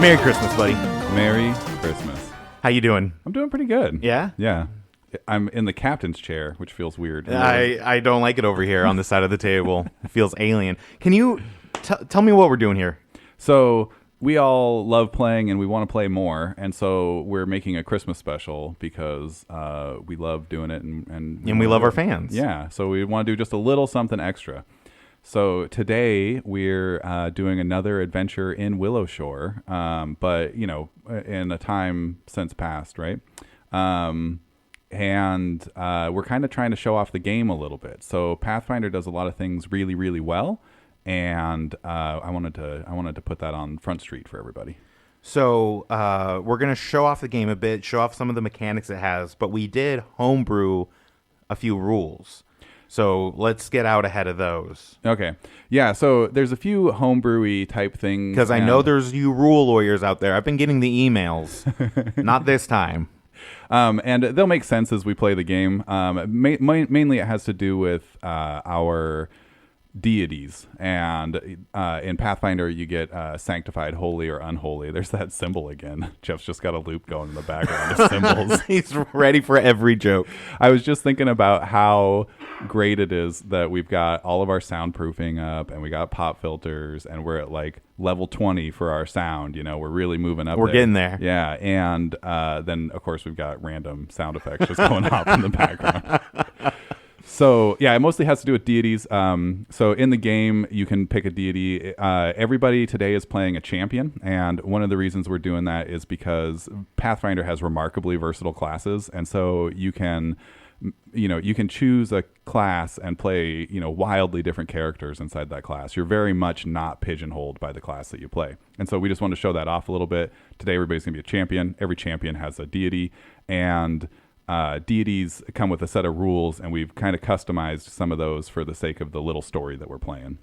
Merry Christmas, buddy. Merry Christmas. How you doing? I'm doing pretty good. Yeah? Yeah. I'm in the captain's chair, which feels weird. I don't like it over here on the side of the table. It feels alien. Can you tell me what we're doing here? So we all love playing and we want to play more. And so we're making a Christmas special because we love doing it. And we love our fans. Yeah. So we want to do just a little something extra. So today we're doing another adventure in Willowshore, but, you know, in a time since past, right? And we're kind of trying to show off the game a little bit. So Pathfinder does a lot of things really, really well, and I wanted to put that on Front Street for everybody. So we're going to show off the game a bit, show off some of the mechanics it has, but we did homebrew a few rules. So let's get out ahead of those. Okay. Yeah, so there's a few homebrewy type things. Because I know there's you rule lawyers out there. I've been getting the emails. Not this time. And they'll make sense as we play the game. Mainly it has to do with our deities. And in Pathfinder, you get sanctified, holy, or unholy. There's that symbol again. Jeff's just got a loop going in the background of symbols. He's ready for every joke. I was just thinking about how great it is that we've got all of our soundproofing up and we got pop filters and we're at like level 20 for our sound. You know, we're really moving up. We're getting there. Yeah. And then, of course, we've got random sound effects just going off in the background. So, yeah, it mostly has to do with deities. So in the game, you can pick a deity. Everybody today is playing a champion. And one of the reasons we're doing that is because Pathfinder has remarkably versatile classes. And so you can choose a class and play, wildly different characters inside that class. You're very much not pigeonholed by the class that you play. And so we just want to show that off a little bit. Today, everybody's going to be a champion. Every champion has a deity. And deities come with a set of rules, and we've kind of customized some of those for the sake of the little story that we're playing.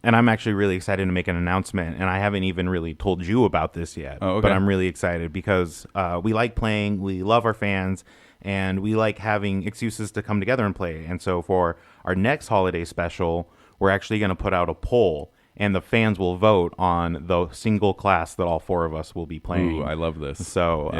And I'm actually really excited to make an announcement, and I haven't even really told you about this yet. Oh, okay. But I'm really excited because we like playing, we love our fans, and we like having excuses to come together and play. And so for our next holiday special, we're actually going to put out a poll, and the fans will vote on the single class that all four of us will be playing. Ooh, I love this. So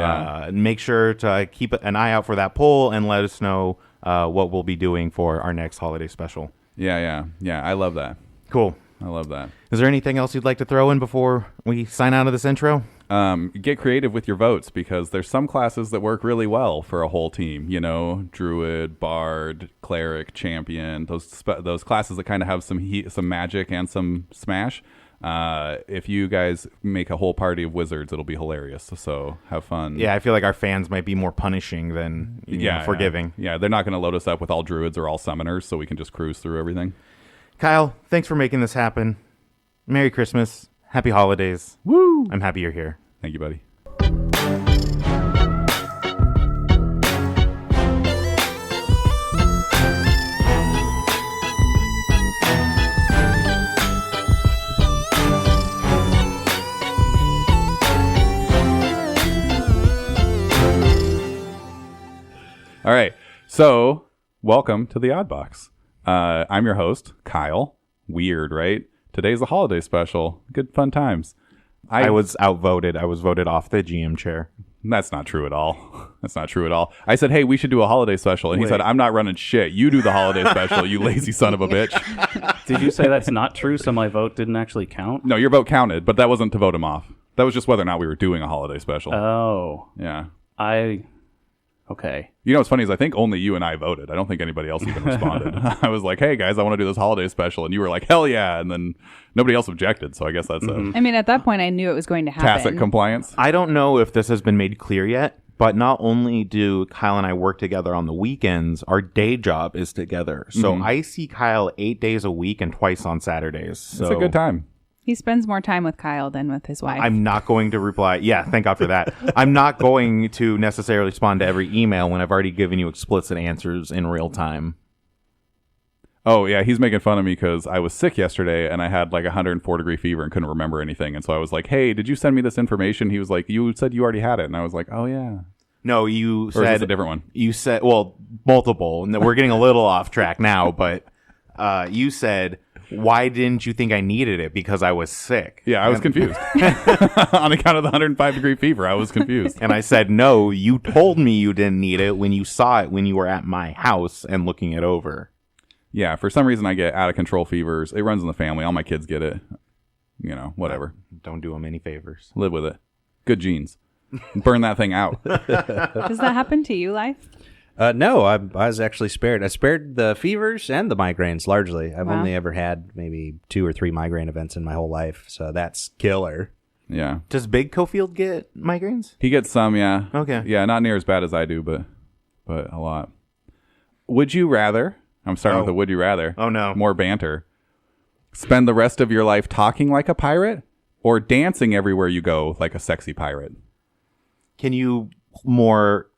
make sure to keep an eye out for that poll and let us know what we'll be doing for our next holiday special. Yeah. I love that. Cool. I love that. Is there anything else you'd like to throw in before we sign out of this intro? Get creative with your votes because there's some classes that work really well for a whole team. Druid, Bard, Cleric, Champion. Those classes that kind of have some magic and some smash. If you guys make a whole party of wizards, it'll be hilarious. So have fun. Yeah, I feel like our fans might be more punishing than forgiving. Yeah, they're not going to load us up with all druids or all summoners, so we can just cruise through everything. Kyle, thanks for making this happen. Merry Christmas. Happy holidays. Woo! I'm happy you're here. Thank you, buddy. All right. So, welcome to the OddBox. I'm your host, Kyle. Weird, right? Today's a holiday special. Good fun times. I was outvoted. I was voted off the GM chair. That's not true at all. That's not true at all. I said, hey, we should do a holiday special. And he said, I'm not running shit. You do the holiday special, you lazy son of a bitch. Did you say that's not true, so my vote didn't actually count? No, your vote counted, but that wasn't to vote him off. That was just whether or not we were doing a holiday special. Oh. Yeah. Okay. You know what's funny is I think only you and I voted. I don't think anybody else even responded. I was like, hey, guys, I want to do this holiday special. And you were like, hell yeah. And then nobody else objected. So I guess that's I mean, at that point, I knew it was going to happen. tacit compliance. I don't know if this has been made clear yet, but not only do Kyle and I work together on the weekends, our day job is together. So I see Kyle 8 days a week and twice on Saturdays. So It's a good time. He spends more time with Kyle than with his wife. I'm not going to reply. Yeah, thank God for that. I'm not going to necessarily respond to every email when I've already given you explicit answers in real time. Oh, yeah, he's making fun of me because I was sick yesterday and I had like 104-degree fever and couldn't remember anything. And so I was like, hey, did you send me this information? He was like, you said you already had it. And I was like, oh, yeah. No, you said... Or is this a different one? You said, well, multiple. And we're getting a little off track now, but you said, why didn't you think I needed it? Because I was sick. Yeah, I was confused. On account of the 105-degree fever, I was confused. And I said, no, you told me you didn't need it when you saw it when you were at my house and looking it over. Yeah, for some reason I get out of control fevers. It runs in the family. All my kids get it. Whatever. Don't do them any favors. Live with it. Good genes. Burn that thing out. Does that happen to you, Life? No, I was actually spared. I spared the fevers and the migraines largely. I've Wow. only ever had maybe 2 or 3 migraine events in my whole life, so that's killer. Yeah. Does Big Cofield get migraines? He gets some, yeah. Okay. Yeah, not near as bad as I do, but a lot. Would you rather? I'm starting with a would you rather. Oh, no. More banter. Spend the rest of your life talking like a pirate or dancing everywhere you go like a sexy pirate? Can you more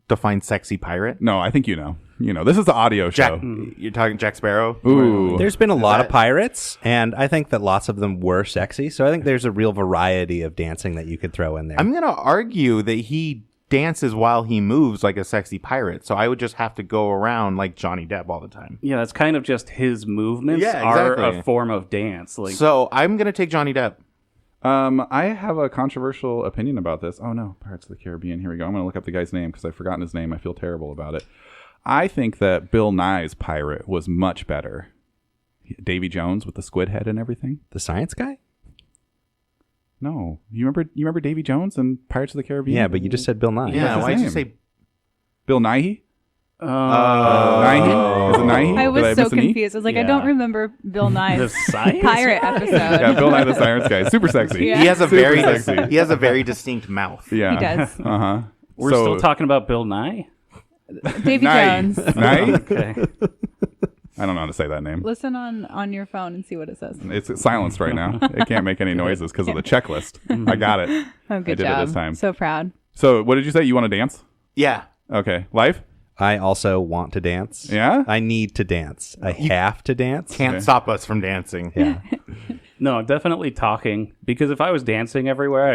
define sexy pirate? No, I think you know. This is the audio show. You're talking Jack Sparrow? Ooh. There's been a lot of pirates, and I think that lots of them were sexy, so I think there's a real variety of dancing that you could throw in there. I'm going to argue that he dances while he moves like a sexy pirate. So I would just have to go around like Johnny Depp all the time. Yeah, that's kind of just his movements Yeah, are exactly. a form of dance. Like, So I'm going to take Johnny Depp. I have a controversial opinion about this. Oh, no. Pirates of the Caribbean. Here we go. I'm going to look up the guy's name because I've forgotten his name. I feel terrible about it. I think that Bill Nye's pirate was much better. Davy Jones with the squid head and everything. The science guy? No. You remember Davy Jones and Pirates of the Caribbean? Yeah, but you just said Bill Nye. Yeah, his why'd you name? say... Bill Nighy? oh, Nighy? Is it Nighy? I Did was so miss an E? confused. I was like, I Yeah. don't remember Bill the Nye's science? pirate episode. Yeah, Bill Nye the Science Guy. Super sexy. Yeah. He has a Super very sexy. he has a very distinct mouth. Yeah. He does. Uh-huh. We're still talking about Bill Nye? Davy Nye. Jones. Nye? Okay. I don't know how to say that name. Listen on your phone and see what it says. It's silenced right now. It can't make any noises because of the checklist. I got it. Oh, good I did job. it this time. So proud. So what did you say? You want to dance? Yeah. Okay. Life? I also want to dance. Yeah? I need to dance. I have to dance. Can't stop us from dancing. Yeah. No, definitely talking. Because if I was dancing everywhere,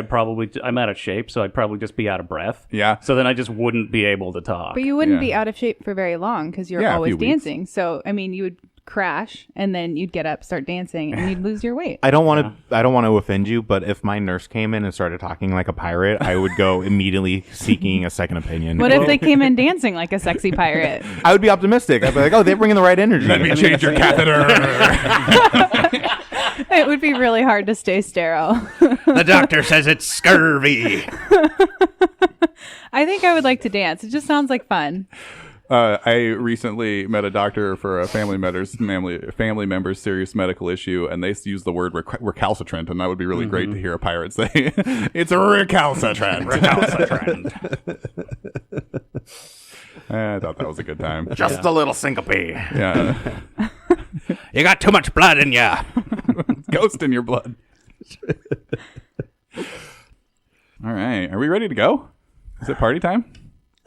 I'm out of shape, so I'd probably just be out of breath. Yeah. So then I just wouldn't be able to talk. But you wouldn't Yeah. be out of shape for very long because you're Yeah, a always few weeks. dancing. So, I mean, you would crash and then you'd get up, start dancing, and you'd lose your weight. I don't want to offend you, but if my nurse came in and started talking like a pirate, I would go immediately seeking a second opinion. What if they came in dancing like a sexy pirate? I would be optimistic. I'd be like, oh, they're bringing the right energy. Let me change your catheter. It would be really hard to stay sterile. The doctor says it's scurvy. I think I would like to dance. It just sounds like fun. I recently met a doctor for a family member's serious medical issue, and they used the word recalcitrant, and that would be really great to hear a pirate say. It's a recalcitrant. Recalcitrant. I thought that was a good time. Just a little syncope. Yeah. You got too much blood in ya. Ghost in your blood. All right. Are we ready to go? Is it party time?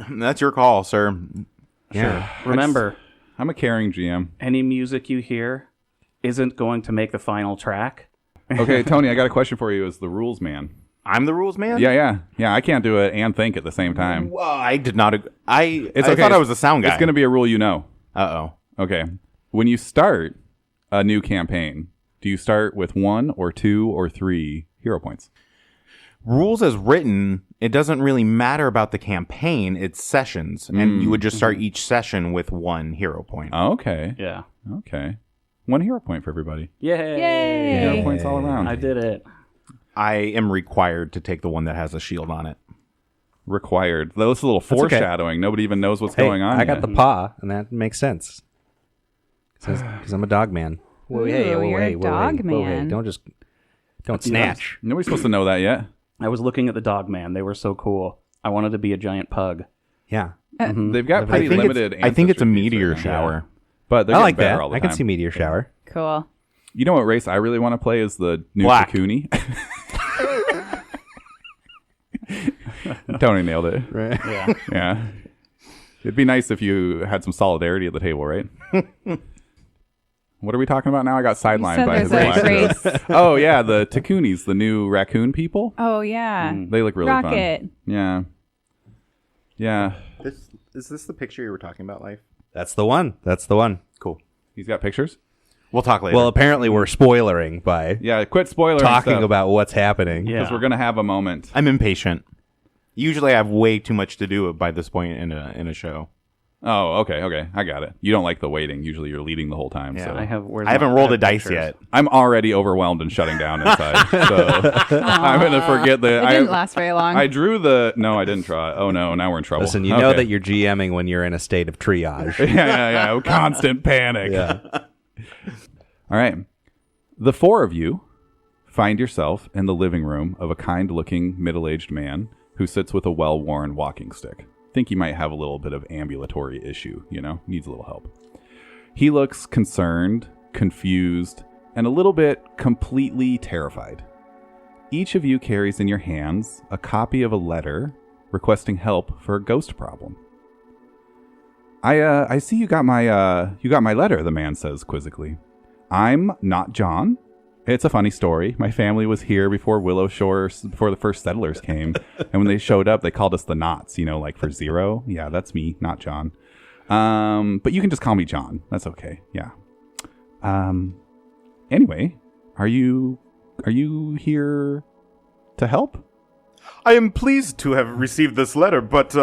That's your call, sir. Yeah. Remember, I'm a caring GM. any music you hear isn't going to make the final track. Okay, Tony, I got a question for you as the rules man. I'm the rules man? Yeah. I can't do it and think at the same time. Well, I did not. I It's I okay. thought I was a sound guy. It's going to be a rule you know. Uh-oh. Okay. When you start a new campaign, do you start with 1 or 2 or 3 hero points? Rules as written, it doesn't really matter about the campaign. It's sessions. And you would just start each session with 1 hero point. Okay. Yeah. Okay. 1 hero point for everybody. Yay. Yay. Hero points all around. I did it. I am required to take the one that has a shield on it. Required. That's a little okay. foreshadowing. Nobody even knows what's going on. I got yet. the paw, and that makes sense. Because I'm a dog man. Ooh, you're a dog man. Don't snatch. Nobody's supposed to know that yet. I was looking at the dog man. They were so cool. I wanted to be a giant pug. Yeah. They've got pretty limited. I think it's a ancestry feats meteor right now. shower. But they're I getting like better that. all the I can time. see meteor shower. Cool. You know what race I really want to play is the new Black. Takuni. Tony nailed it. Right. Yeah. Yeah. It'd be nice if you had some solidarity at the table, right? What are we talking about now? I got sidelined said by his there's a black race. Oh, yeah, the Takunis, the new raccoon people. Oh, yeah. They look really Rocket. fun. Yeah. Yeah. Is this the picture you were talking about, Life? That's the one. That's the one. Cool. He's got pictures? We'll talk later. Well, apparently we're spoilering by Yeah, quit spoiling talking stuff, about what's happening. Yeah. because we're gonna have a moment. I'm impatient. Usually I have way too much to do by this point in a show. Oh, okay, I got it. You don't like the waiting. Usually you're leading the whole time. Yeah. So I I haven't rolled a dice yet. I'm already overwhelmed and shutting down inside. So I'm gonna forget the. It didn't last very long. I drew the. No, I didn't draw it. Oh no, now we're in trouble. Listen, you know Okay. that you're GMing when you're in a state of triage. yeah. Constant panic. Yeah. All right. The four of you find yourself in the living room of a kind-looking middle-aged man who sits with a well-worn walking stick. Think he might have a little bit of ambulatory issue, needs a little help. He looks concerned, confused, and a little bit completely terrified. Each of you carries in your hands a copy of a letter requesting help for a ghost problem. I see you got my letter, the man says quizzically. I'm not John. It's a funny story. My family was here before Willowshore, before the first settlers came. And when they showed up, they called us the Knots, like for zero. Yeah, that's me, not John. But you can just call me John. That's okay. Yeah. Anyway, are you here to help? I am pleased to have received this letter, but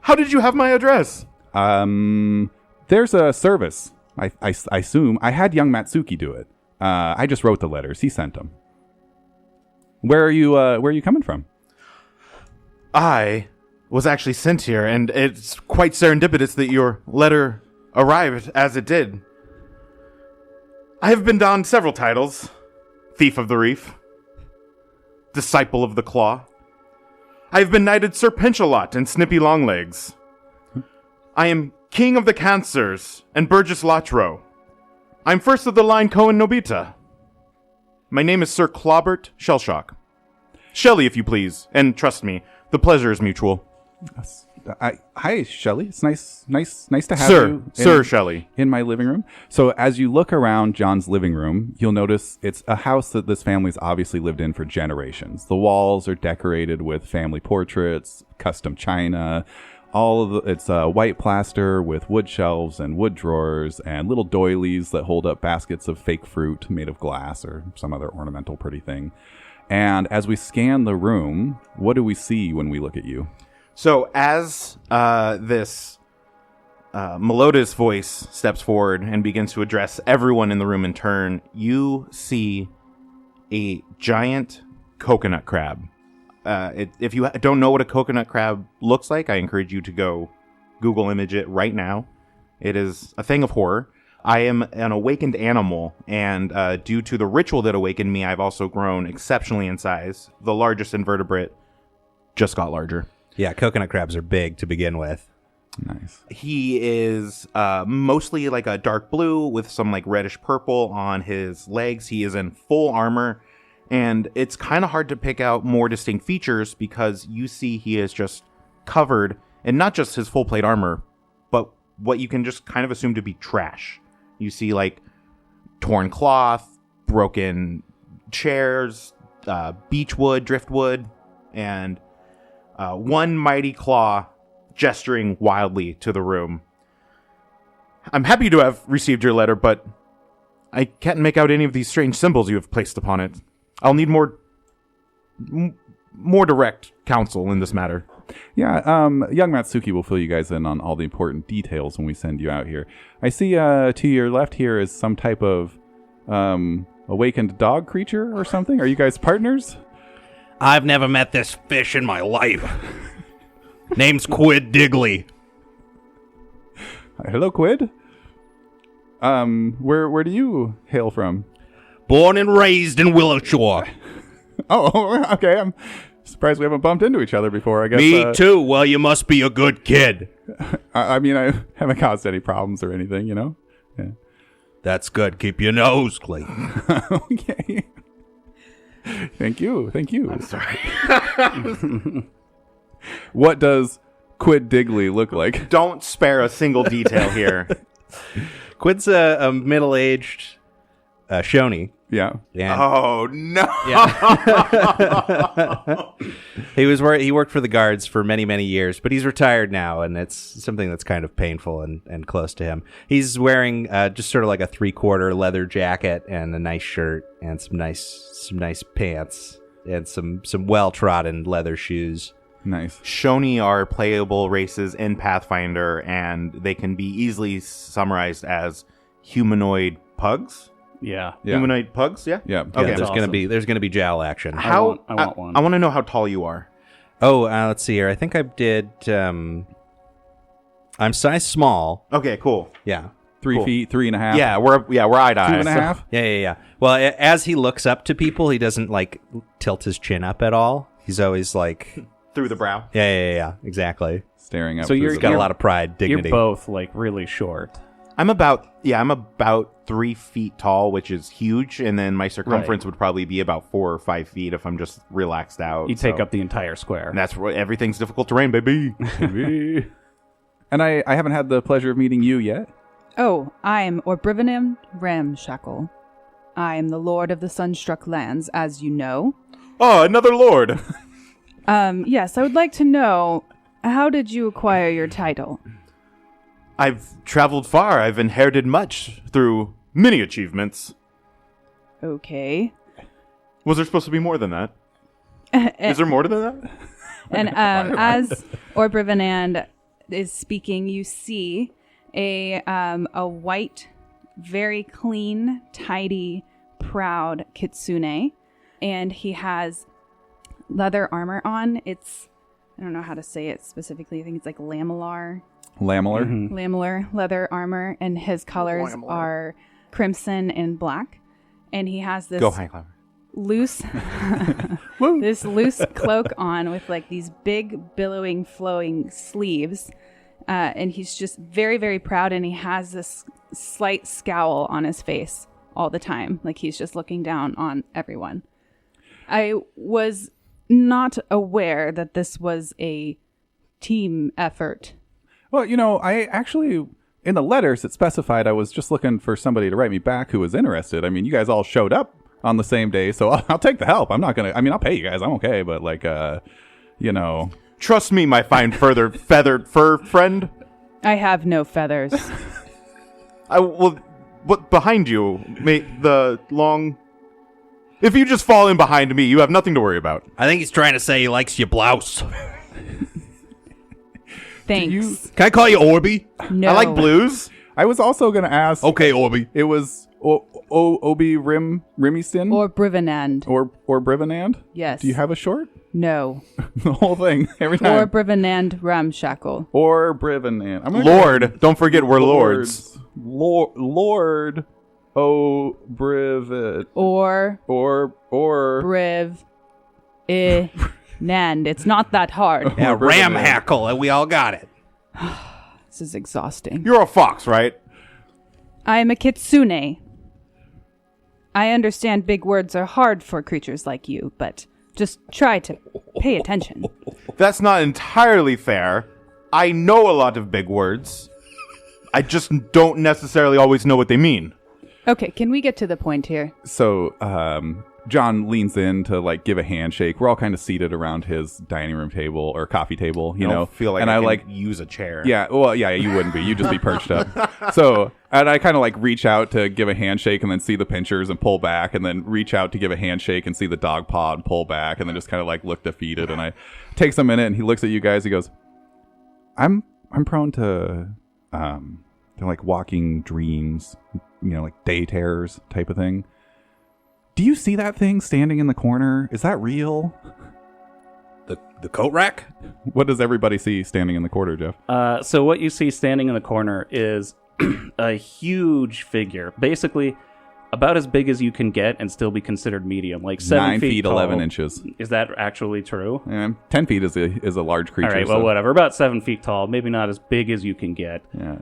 how did you have my address? There's a service. I assume I had young Matsuki do it. I just wrote the letters. He sent them. Where are you coming from? I was actually sent here, and it's quite serendipitous that your letter arrived as it did. I have been donned several titles. Thief of the Reef. Disciple of the Claw. I have been knighted Sir Pinchalot and Snippy Longlegs. I am King of the Cancers and Burgess Lotro. I'm first of the line Cohen Nobita. My name is Sir Clobert Shellshock. Shelley, if you please, and trust me, the pleasure is mutual. Hi, Shelley. It's nice to have Sir, you. Sir Shelley. In my living room. So as you look around John's living room, you'll notice it's a house that this family's obviously lived in for generations. The walls are decorated with family portraits, custom china. It's white plaster with wood shelves and wood drawers and little doilies that hold up baskets of fake fruit made of glass or some other ornamental pretty thing. And as we scan the room, what do we see when we look at you? So as this melodious voice steps forward and begins to address everyone in the room in turn, you see a giant coconut crab. If you don't know what a coconut crab looks like, I encourage you to go Google image it right now. It is a thing of horror. I am an awakened animal, and due to the ritual that awakened me, I've also grown exceptionally in size. The largest invertebrate just got larger. Yeah, coconut crabs are big to begin with. Nice. He is mostly like a dark blue with some like reddish purple on his legs. He is in full armor, and it's kind of hard to pick out more distinct features because you see he is just covered in not just his full plate armor, but what you can just kind of assume to be trash. You see like torn cloth, broken chairs, beechwood, driftwood, and one mighty claw gesturing wildly to the room. I'm happy to have received your letter, but I can't make out any of these strange symbols you have placed upon it. I'll need more direct counsel in this matter. Yeah, young Matsuki will fill you guys in on all the important details when we send you out here. I see to your left here is some type of awakened dog creature or something. Are you guys partners? I've never met this fish in my life. Name's Quid Digley. Hello, Quid. Where do you hail from? Born and raised in Willowshore. Oh, okay. I'm surprised we haven't bumped into each other before. I guess. Me too. Well, you must be a good kid. I mean, I haven't caused any problems or anything, Yeah. That's good. Keep your nose clean. Okay. Thank you. I'm sorry. What does Quid Digley look like? Don't spare a single detail here. Quid's a middle-aged Shoney. Yeah. And Oh no! he worked for the guards for many, many years, but he's retired now, and it's something that's kind of painful and close to him. He's wearing just sort of like a 3/4 leather jacket and a nice shirt and some nice pants and some well-trodden leather shoes. Nice. Shoni are playable races in Pathfinder, and they can be easily summarized as humanoid pugs. Yeah. Humanoid pugs. Yeah. Yeah. Okay. There's awesome. gonna be jowl action. I want one. I want to know how tall you are. Oh, let's see here. I think I did. I'm size small. Okay. Cool. Yeah. 3 Cool. feet, 3.5. Yeah, we're eye to eye. 2.5. Yeah. Well, as he looks up to people, he doesn't like tilt his chin up at all. He's always like, Through the brow. yeah, exactly. Staring up. So through you're- the- Got a lot of pride, dignity. You're both like really short. I'm about 3 feet tall, which is huge, and then my circumference would probably be about 4 or 5 feet if I'm just relaxed out. You take up the entire square. And that's where everything's difficult terrain, baby. And I haven't had the pleasure of meeting you yet. Oh, I'm Orbrivanim Ramshackle. I am the Lord of the Sunstruck Lands, as you know. Oh, another lord. Yes, I would like to know, how did you acquire your title? I've traveled far. I've inherited much through many achievements. Okay. Was there supposed to be more than that? Is there more than that? And as Orbrivanand is speaking, you see a white, very clean, tidy, proud kitsune, and he has leather armor on. It's, I don't know how to say it specifically. I think it's like lamellar leather armor, and his colors are crimson and black. And he has this Go high climber. loose cloak on with like these big billowing flowing sleeves, and he's just very, very proud, and he has this slight scowl on his face all the time, like he's just looking down on everyone. I was not aware that this was a team effort. Well, I actually, in the letters it specified I was just looking for somebody to write me back who was interested. I mean, you guys all showed up on the same day, so I'll take the help. I'm not going to, I'll pay you guys. I'm okay, but Trust me, my fine feathered fur friend. I have no feathers. What behind you? The long... If you just fall in behind me, you have nothing to worry about. I think he's trying to say he likes your blouse. Thanks. Can I call you Orby? No. I like blues. I was also going to ask. Okay, Orby. It was Obi Rimiston Or Brivanand. or Brivanand. Yes. Do you have a short? No. The whole thing every Or time. Brivanand Ramshackle. Or Brivanand. I'm gonna Lord. Don't forget we're lords. Lord. Oh, Brivet. Or Briv. Nand. It's not that hard. Yeah, ram hackle, and we all got it. This is exhausting. You're a fox, right? I am a kitsune. I understand big words are hard for creatures like you, but just try to pay attention. That's not entirely fair. I know a lot of big words. I just don't necessarily always know what they mean. Okay, can we get to the point here? So, John leans in to give a handshake. We're all kind of seated around his dining room table or coffee table, you I know. don't feel like and I can use a chair. Yeah, well, yeah, you wouldn't be. You'd just be perched up. So, and I kind of reach out to give a handshake and then see the pinchers and pull back, and then reach out to give a handshake and see the dog paw and pull back, and then just kind of look defeated. And I takes a minute and he looks at you guys. He goes, "I'm prone to walking dreams, day terrors type of thing. Do you see that thing standing in the corner? Is that real?" The coat rack? What does everybody see standing in the corner, Jeff? So what you see standing in the corner is a huge figure, basically about as big as you can get and still be considered medium, like 7 9 feet tall. 11 inches. Is that actually true? And 10 feet is a large creature. All right, well, so- whatever. About 7 feet tall, maybe not as big as you can get. Yeah.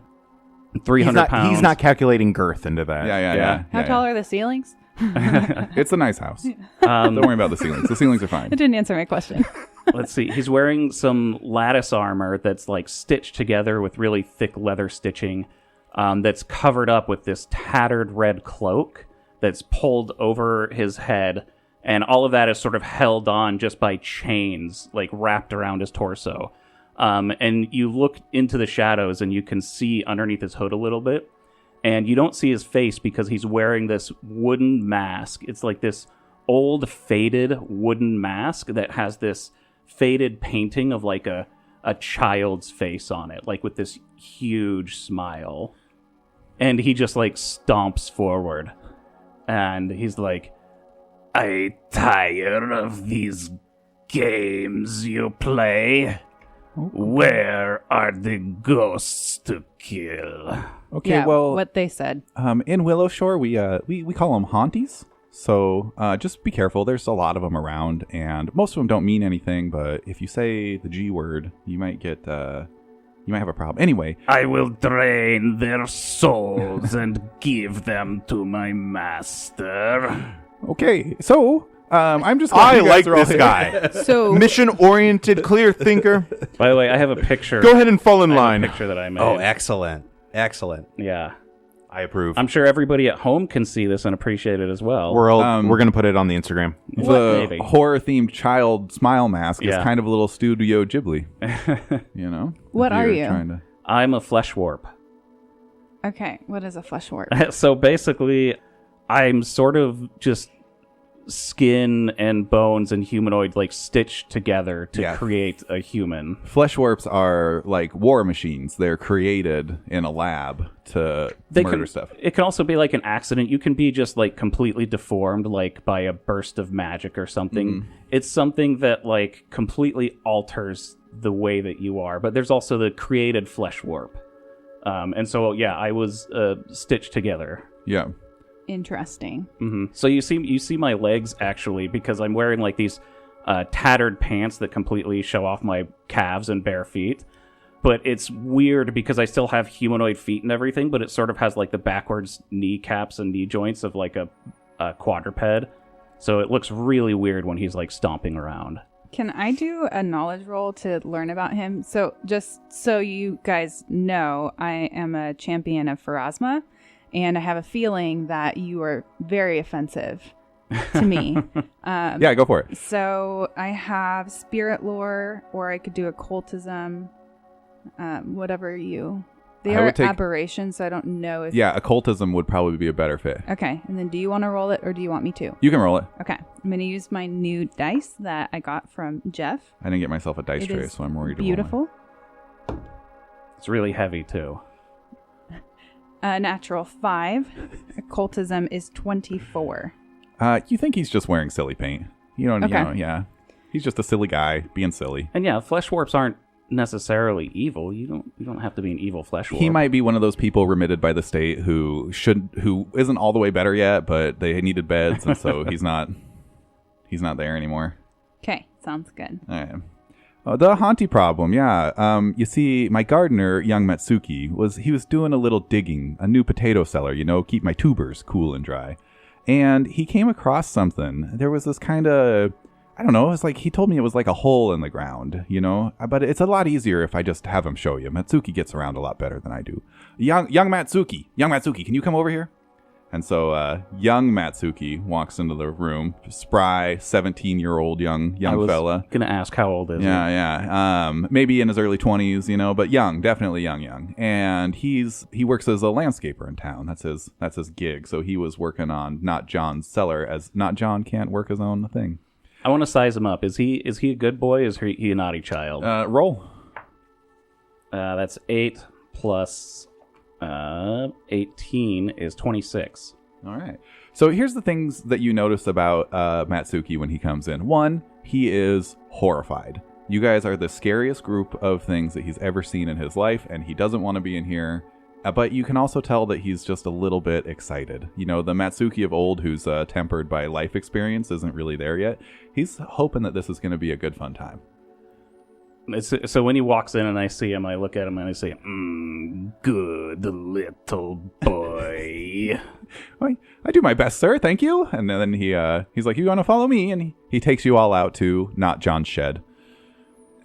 300 pounds. He's not calculating girth into that. Yeah. How tall are the ceilings? It's a nice house. Don't worry about the ceilings. The ceilings are fine. It didn't answer my question. Let's see. He's wearing some lattice armor that's stitched together with really thick leather stitching, that's covered up with this tattered red cloak that's pulled over his head, and all of that is sort of held on just by chains, like wrapped around his torso. And you look into the shadows and you can see underneath his hood a little bit, and you don't see his face because he's wearing this wooden mask. It's like this old faded wooden mask that has this faded painting of like a child's face on it, like with this huge smile. And he just like stomps forward and he's like, "I tire of these games you play. Where are the ghosts to kill?" Okay, Yeah, well, what they said. in Willowshore, we call them haunties. So just be careful. There's a lot of them around, and most of them don't mean anything. But if you say the G word, you might have a problem. Anyway, "I will drain their souls and give them to my master." okay. So I'm just glad I you guys like are all this here. guy. So Mission-oriented, clear thinker. By the way, I have a picture. Go ahead and fall in I have a line. picture that I made. Oh, excellent. Excellent. Yeah. I approve. I'm sure everybody at home can see this and appreciate it as well. We're going to put it on the Instagram. The Maybe. horror-themed child smile mask is Yeah. kind of a little Studio Ghibli. You know? What If are you're you? trying to- I'm a flesh warp. okay, what is a flesh warp? So basically, I'm sort of just skin and bones and humanoid like stitched together to Yeah. create a human. Flesh warps are like war machines. They're created in a lab to murder stuff. It can also be like an accident. You can be just like completely deformed, like by a burst of magic or something. Mm-hmm. It's something that like completely alters the way that you are. But there's also the created flesh warp. And so yeah, I was stitched together. Yeah. Interesting. So you see my legs actually because I'm wearing like these tattered pants that completely show off my calves and bare feet. But it's weird because I still have humanoid feet and everything, but it sort of has like the backwards kneecaps and knee joints of like a quadruped. So it looks really weird when he's like stomping around. Can I do a knowledge roll to learn about him? So just so you guys know, I am a champion of Pharasma, and I have a feeling that you are very offensive to me. Yeah, go for it. So I have spirit lore, or I could do occultism, whatever you... They I are would take- aberrations, so I don't know if... Yeah, occultism would probably be a better fit. Okay, and then do you want to roll it, or do you want me to? You can roll it. Okay, I'm going to use my new dice that I got from Jeff. I didn't get myself a dice It tray, is so I'm worried. to roll it. Beautiful. It's really heavy too. Natural 5. Occultism is 24. You think he's just wearing silly paint? Okay. Yeah. He's just a silly guy being silly. And yeah, flesh warps aren't necessarily evil. You don't have to be an evil flesh warp. He might be one of those people remitted by the state who isn't all the way better yet, but they needed beds, and so he's not there anymore. Okay, sounds good. All right. The Haunty problem, yeah. You see, my gardener, young Matsuki, was doing a little digging, a new potato cellar, keep my tubers cool and dry. And he came across something. There was this kind of, I don't know, it's like he told me it was like a hole in the ground, But it's a lot easier if I just have him show you. Matsuki gets around a lot better than I do. Young Matsuki, can you come over here? And so young Matsuki walks into the room, spry, 17-year-old young I was fella. gonna ask how old is he? Yeah. Maybe in his early 20s, but young, definitely young. And he works as a landscaper in town. That's his gig. So he was working on Not John's cellar, as Not John can't work his own thing. I want to size him up. Is he a good boy? Is he a naughty child? Roll. That's 8 plus 18 is 26. All right. So here's the things that you notice about Matsuki when he comes in. One, he is horrified. You guys are the scariest group of things that he's ever seen in his life, and he doesn't want to be in here. But you can also tell that he's just a little bit excited. The Matsuki of old who's tempered by life experience isn't really there yet. He's hoping that this is going to be a good, fun time. So when he walks in and I see him, I look at him and I say, good little boy. I do my best, sir. Thank you. And then he's like, you want to follow me? And he takes you all out to Not John's shed.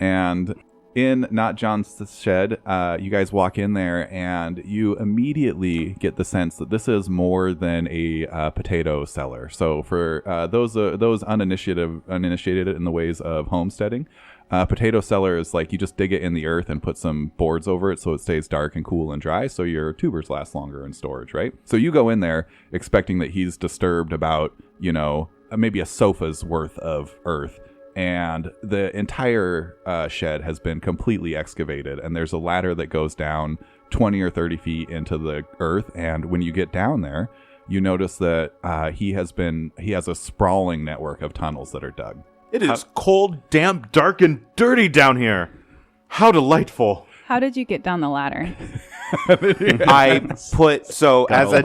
And in Not John's shed, you guys walk in there and you immediately get the sense that this is more than a potato cellar. So for those uninitiated in the ways of homesteading, potato cellar is like you just dig it in the earth and put some boards over it so it stays dark and cool and dry so your tubers last longer in storage, right? So you go in there expecting that he's disturbed about, maybe a sofa's worth of earth. And the entire shed has been completely excavated. And there's a ladder that goes down 20 or 30 feet into the earth. And when you get down there, you notice that he has a sprawling network of tunnels that are dug. It is cold, damp, dark, and dirty down here. How delightful. How did you get down the ladder? I put as a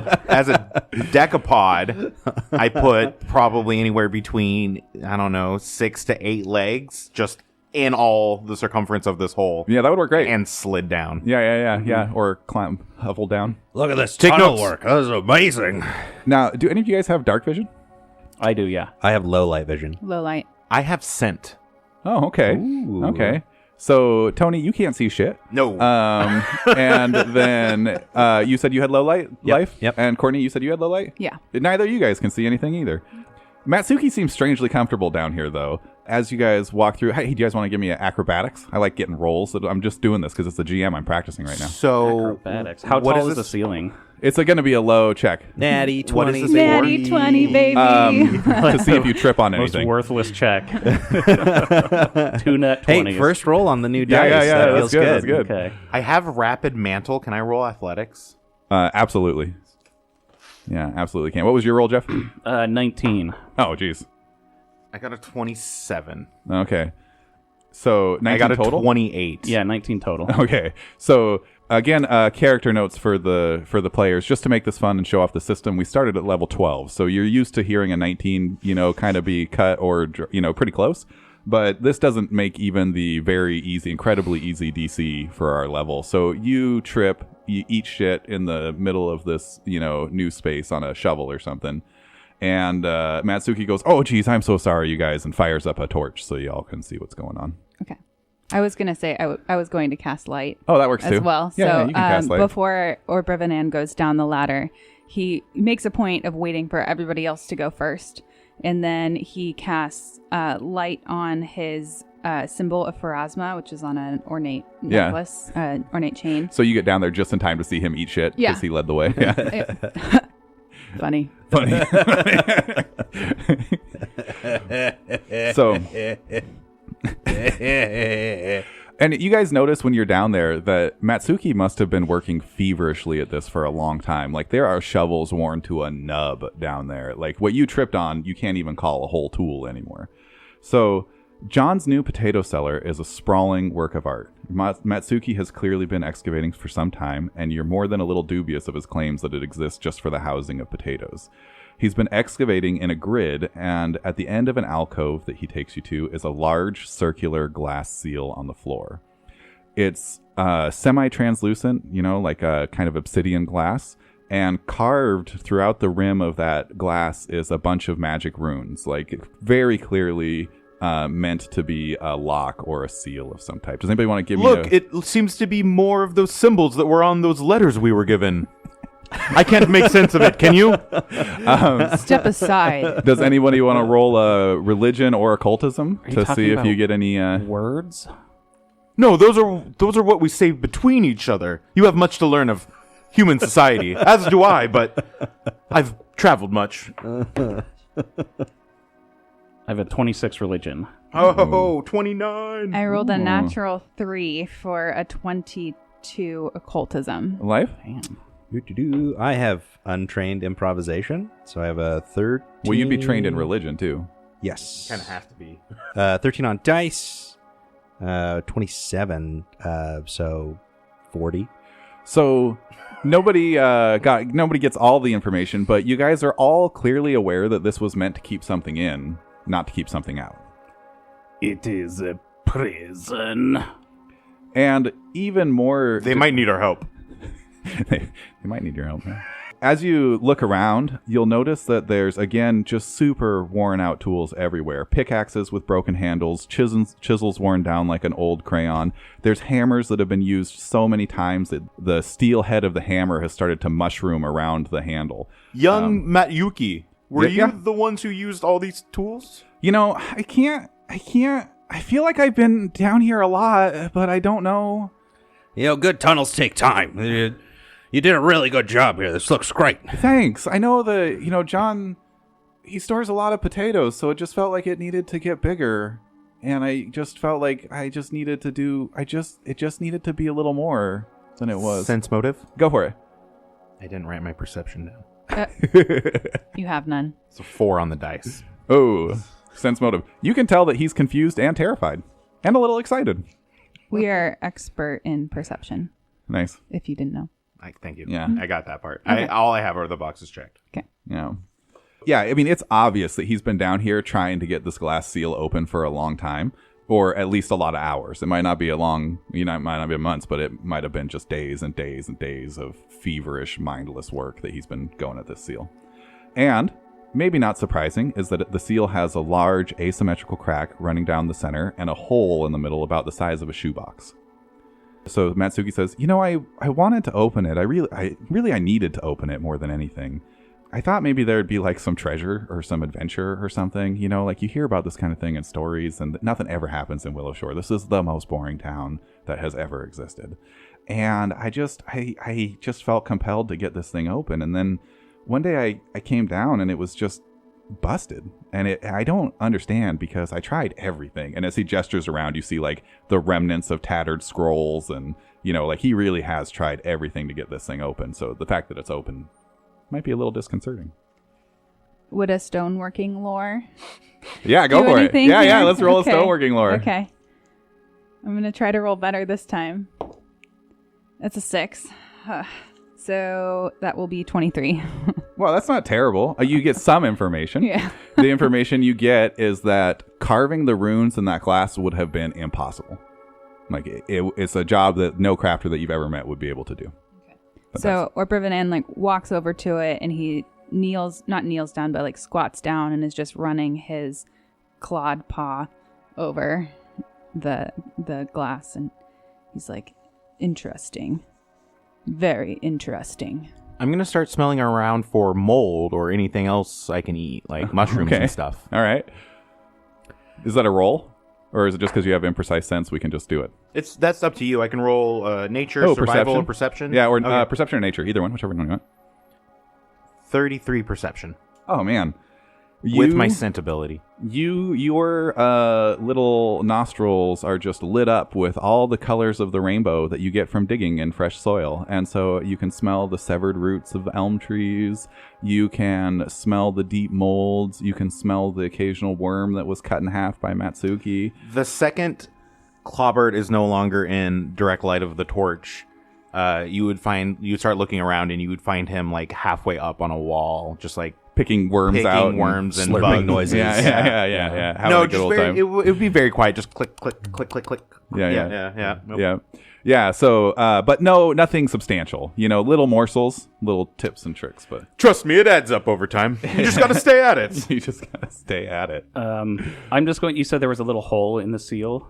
decapod, I put probably anywhere between 6 to 8 legs just in all the circumference of this hole. Yeah, that would work great. And slid down. Yeah. Or climb, hovel down. Look at this Take tunnel notes. work. That was amazing. Now, do any of you guys have dark vision? I do, yeah. I have low light vision. Low light. I have scent. Oh, okay. Ooh. Okay. So, Tony, you can't see shit. No. And then you said you had low light life? Yep. And Courtney, you said you had low light? Yeah. Neither of you guys can see anything either. Matsuki seems strangely comfortable down here, though. As you guys walk through, hey, do you guys want to give me acrobatics? I like getting rolls. I'm just doing this because it's the GM I'm practicing right now. So, Acrobatics. How what tall is is the this? ceiling? It's going to be a low check Natty 20. What is this Natty 20, baby. to see if you trip on Most anything. worthless check. 2 net 20s. Hey, first roll on the new Yeah, dice. yeah, That that's feels good, that's good. Okay. I have rapid mantle. Can I roll athletics? Absolutely. Yeah, absolutely can. What was your roll, Jeff? 19. Oh, geez. I got a 27. Okay. So 19 I got a total? 28. Yeah, 19 total. Okay. So again, character notes for the players, just to make this fun and show off the system. We started at level 12, so you're used to hearing a 19, kind of be cut or pretty close. But this doesn't make even the very easy, incredibly easy DC for our level. So you trip, you eat shit in the middle of this, new space on a shovel or something. And Matsuki goes, "Oh, geez, I'm so sorry, you guys," and fires up a torch so y'all can see what's going on. Okay. I was going to say I was going to cast light Oh, that works as too. well. Yeah, so you can cast light. before Orbrivanan goes down the ladder, he makes a point of waiting for everybody else to go first. And then he casts light on his symbol of Pharasma, which is on an ornate necklace, ornate chain. So you get down there just in time to see him eat shit because Yeah. he led the way. Yeah. Funny. Funny. So, and you guys notice when you're down there that Matsuki must have been working feverishly at this for a long time. Like, there are shovels worn to a nub down there. Like, what you tripped on, you can't even call a whole tool anymore. So, John's new potato cellar is a sprawling work of art. Matsuki has clearly been excavating for some time, and you're more than a little dubious of his claims that it exists just for the housing of potatoes. He's been excavating in a grid, and at the end of an alcove that he takes you to is a large circular glass seal on the floor. It's semi-translucent, like a kind of obsidian glass, and carved throughout the rim of that glass is a bunch of magic runes, like very clearly meant to be a lock or a seal of some type. Does anybody want to give me Look, it seems to be more of those symbols that were on those letters we were given. I can't make sense of it. Can you? Step aside. Does anybody want to roll a religion or occultism you to talking see if about you get any? Words? No, those are what we say between each other. You have much to learn of human society, as do I, but I've traveled much. I have a 26 religion. Oh, 29. I rolled a natural 3 for a 22 occultism. Life? Damn. I have untrained improvisation, so I have a 13. Well, you'd be trained in religion too. Yes. Kind of have to be. 13 on dice, 27, so 40. So nobody gets all the information, but you guys are all clearly aware that this was meant to keep something in, not to keep something out. It is a prison. And even more, They might need our help. they might need your help. Man. as you look around, you'll notice that there's, again, just super worn out tools everywhere. Pickaxes with broken handles, chisels worn down like an old crayon. There's hammers that have been used so many times that the steel head of the hammer has started to mushroom around the handle. Young Matyuki, were yeah. you the ones who used all these tools? I can't. I feel like I've been down here a lot, but I don't know. Good tunnels take time. You did a really good job here. This looks great. Thanks. I know John, he stores a lot of potatoes, so it just felt like it needed to get bigger. And I just felt like it just needed to be a little more than it was. Sense motive? Go for it. I didn't write my perception down. You have none. It's a 4 on the dice. Oh, sense motive. You can tell that he's confused and terrified and a little excited. We are expert in perception, Nice. if you didn't know. Thank you. Yeah. I got that part. Okay. All I have are the boxes checked. Okay. Yeah. Yeah, I mean, it's obvious that he's been down here trying to get this glass seal open for a long time, or at least a lot of hours. It might not be it might not be months, but it might have been just days and days and days of feverish, mindless work that he's been going at this seal. And, maybe not surprising, is that the seal has a large asymmetrical crack running down the center and a hole in the middle about the size of a shoebox. So Matsuki says, I wanted to open it. I needed to open it more than anything. I thought maybe there'd be like some treasure or some adventure or something. Like you hear about this kind of thing in stories, and nothing ever happens in Willowshore. This is the most boring town that has ever existed. And I just felt compelled to get this thing open. And then one day I came down and it was just busted, and I don't understand because I tried everything. And as he gestures around, you see like the remnants of tattered scrolls, and like he really has tried everything to get this thing open. So the fact that it's open might be a little disconcerting. Would a stoneworking lore? Yeah, go for it. anything Yeah, here? let's roll Okay. a stoneworking lore. Okay. I'm gonna try to roll better this time. That's a 6. So that will be 23. Well, that's not terrible. You get some information. Yeah. The information you get is that carving the runes in that glass would have been impossible. Like it's a job that no crafter that you've ever met would be able to do. But So Orprivanan walks over to it, and he not kneels down, but like squats down and is just running his clawed paw over the glass, and he's like, interesting. Very interesting. I'm going to start smelling around for mold or anything else I can eat, like mushrooms Okay. and stuff. All right. Is that a roll? Or is it just because you have imprecise sense we can just do it? That's up to you. I can roll nature, survival, or perception. Yeah, or Okay. perception or nature. Either one, whichever one you want. 33 perception. Oh, man. With my scent ability. Your little nostrils are just lit up with all the colors of the rainbow that you get from digging in fresh soil. And so you can smell the severed roots of elm trees. You can smell the deep molds. You can smell the occasional worm that was cut in half by Matsuki. The second Clawbird is no longer in direct light of the torch, you'd start looking around and you would find him like halfway up on a wall, just like Picking worms out. picking worms and slurping bugs. noises. Yeah. Having No, a good just old time. it would be very quiet. Just click, click, click, click, click. Yeah. Nope. Yeah. So, but nothing substantial. Little morsels, little tips and tricks. But Trust me, it adds up over time. You just got to stay at it. you just gotta stay at it. I'm just going. You said there was a little hole in the seal.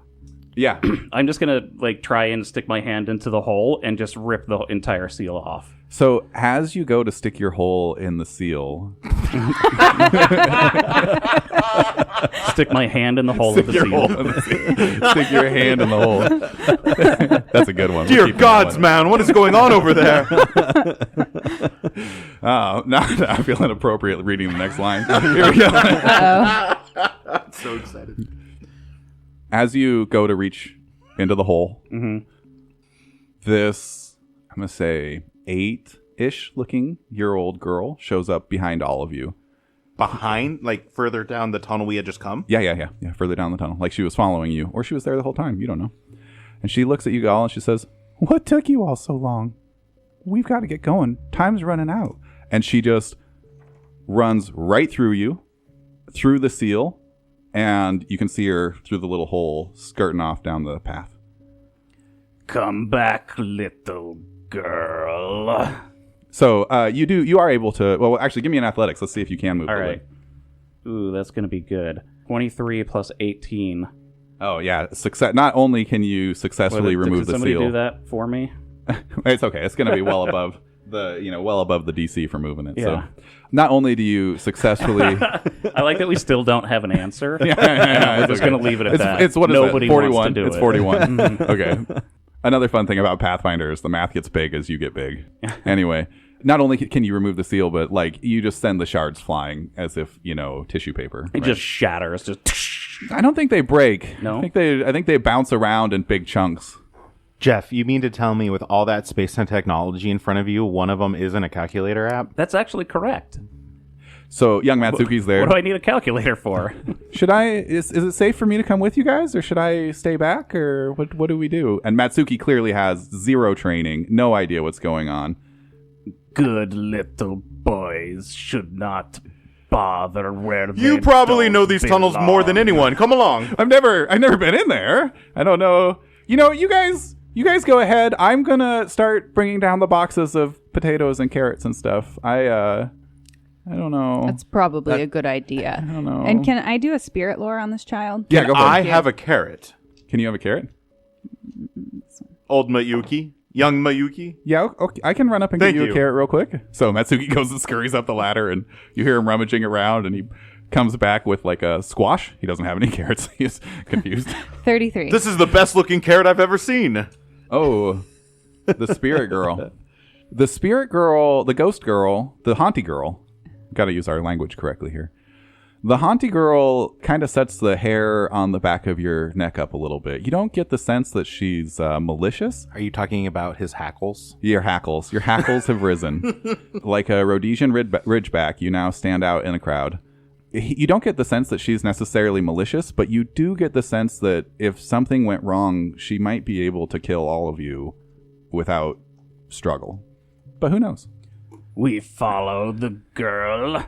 Yeah. I'm just gonna try and stick my hand into the hole and just rip the entire seal off. So as you go to stick your hole in the seal, Stick my hand in the hole of the seal. stick your hand in the hole. That's a good one. Dear We'll keep that gods, one. man, what is going on over there? Oh, now I feel inappropriate reading the next line. Here we go. So excited. As you go to reach into the hole, this, I'm going to say, 8-ish looking year-old girl shows up behind all of you. Behind, like further down the tunnel we had just come? Yeah, further down the tunnel. Like she was following you, or she was there the whole time. You don't know. And she looks at you all and she says, "What took you all so long? We've got to get going. Time's running out." And she just runs right through you, through the seal, and you can see her through the little hole skirting off down the path. Come back, little girl. So you are able to. Well, actually, give me an athletics. Let's see if you can move. All the right. lid. Ooh, that's going to be good. 23 plus 18. Oh yeah, success. Not only can you successfully remove Could the somebody seal. do that for me? It's okay. It's going to be well above the DC for moving it. Yeah. So not only do you successfully. I like that we still don't have an answer. Yeah, We're it's just okay. going to leave it at that. It's what is Nobody it? 41. wants to do It's it. 41. Okay. Another fun thing about Pathfinder is the math gets big as you get big. Anyway, not only can you remove the seal, but like you just send the shards flying as if tissue paper. It just shatters. Just. I don't think they break. No? I think they bounce around in big chunks. Jeff, you mean to tell me with all that space and technology in front of you, one of them isn't a calculator app? That's actually correct. So young Matsuki's there. What do I need a calculator for? Should I? Is it safe for me to come with you guys, or should I stay back, or what do we do? And Matsuki clearly has zero training, no idea what's going on. Good little boys should not bother where they You probably know don't these tunnels more than belong. anyone. Come along. I've never been in there. I don't know. You guys go ahead. I'm gonna start bringing down the boxes of potatoes and carrots and stuff. I don't know. That's probably a good idea. I don't know. And can I do a spirit lore on this child? Yeah, go for I it. have a carrot. Can you have a carrot? Old Mayuki. Young Mayuki. Yeah, okay. I can run up and Thank get you you. a carrot real quick. So Matsuki goes and scurries up the ladder, and you hear him rummaging around, and he comes back with like a squash. He doesn't have any carrots. He's confused. 33. This is the best looking carrot I've ever seen. Oh, the spirit girl. The spirit girl, the ghost girl, the haunty girl. Got to use our language correctly here. The haunty girl kind of sets the hair on the back of your neck up a little bit. You don't get the sense that she's malicious. Are you talking about his hackles? Your hackles have risen. Like a Rhodesian ridgeback, you now stand out in a crowd. You don't get the sense that she's necessarily malicious, but you do get the sense that if something went wrong, she might be able to kill all of you without struggle. But who knows? We follow the girl.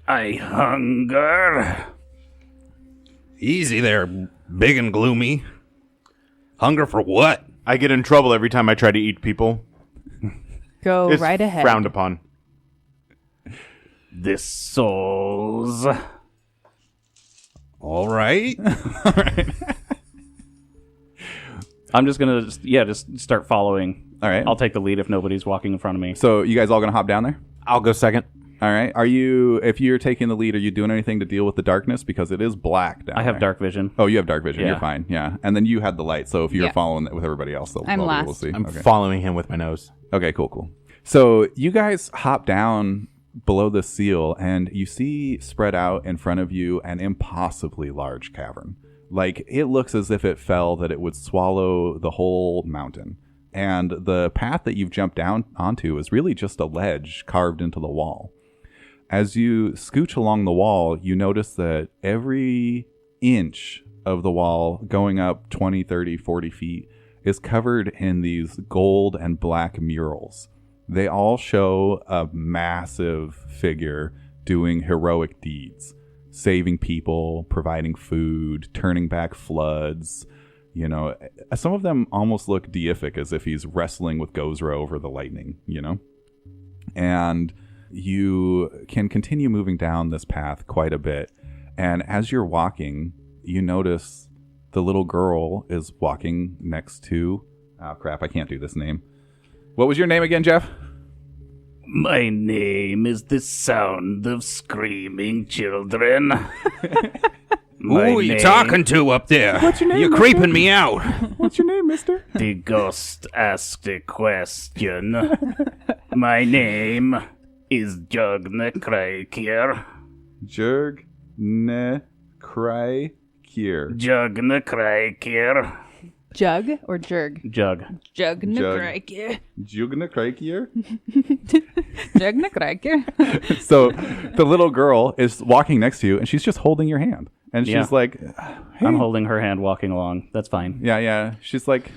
I hunger. Easy there, big and gloomy. Hunger for what? I get in trouble every time I try to eat people. Go It's right ahead. frowned upon. The souls. All right. I'm just going to, just start following. All right. I'll take the lead if nobody's walking in front of me. So you guys all going to hop down there? I'll go second. All right. If you're taking the lead, are you doing anything to deal with the darkness? Because it is black down I have there. dark vision. Oh, you have dark vision. Yeah. You're fine. Yeah. And then you had the light. So if you're Yeah. following it with everybody else, they'll I'm be able to last. see. I'm Okay. following him with my nose. Okay, cool. So you guys hop down below the seal, and you see spread out in front of you an impossibly large cavern. Like, it looks as if it fell that it would swallow the whole mountain. And the path that you've jumped down onto is really just a ledge carved into the wall. As you scooch along the wall, you notice that every inch of the wall going up 20, 30, 40 feet is covered in these gold and black murals. They all show a massive figure doing heroic deeds, saving people, providing food, turning back floods. You know, some of them almost look deific, as if he's wrestling with Gozra over the lightning, you know? And you can continue moving down this path quite a bit. And as you're walking, you notice the little girl is walking next to... Oh, crap, I can't do this name. What was your name again, Jeff? My name is the sound of screaming children. Who are you talking to up there? What's your name, You're mister? creeping me out. What's your name, mister? The ghost asked a question. My name is Jugne Kraikir. Jurg ne Cry Kier. Jugne Kraikir. Jug or jerg? Jug. Jug Jug. nakrike. Jugne Kraikier? Jug nakrike. So the little girl is walking next to you, and she's just holding your hand. And she's Yeah. like, hey. I'm holding her hand walking along. That's fine. Yeah. She's like,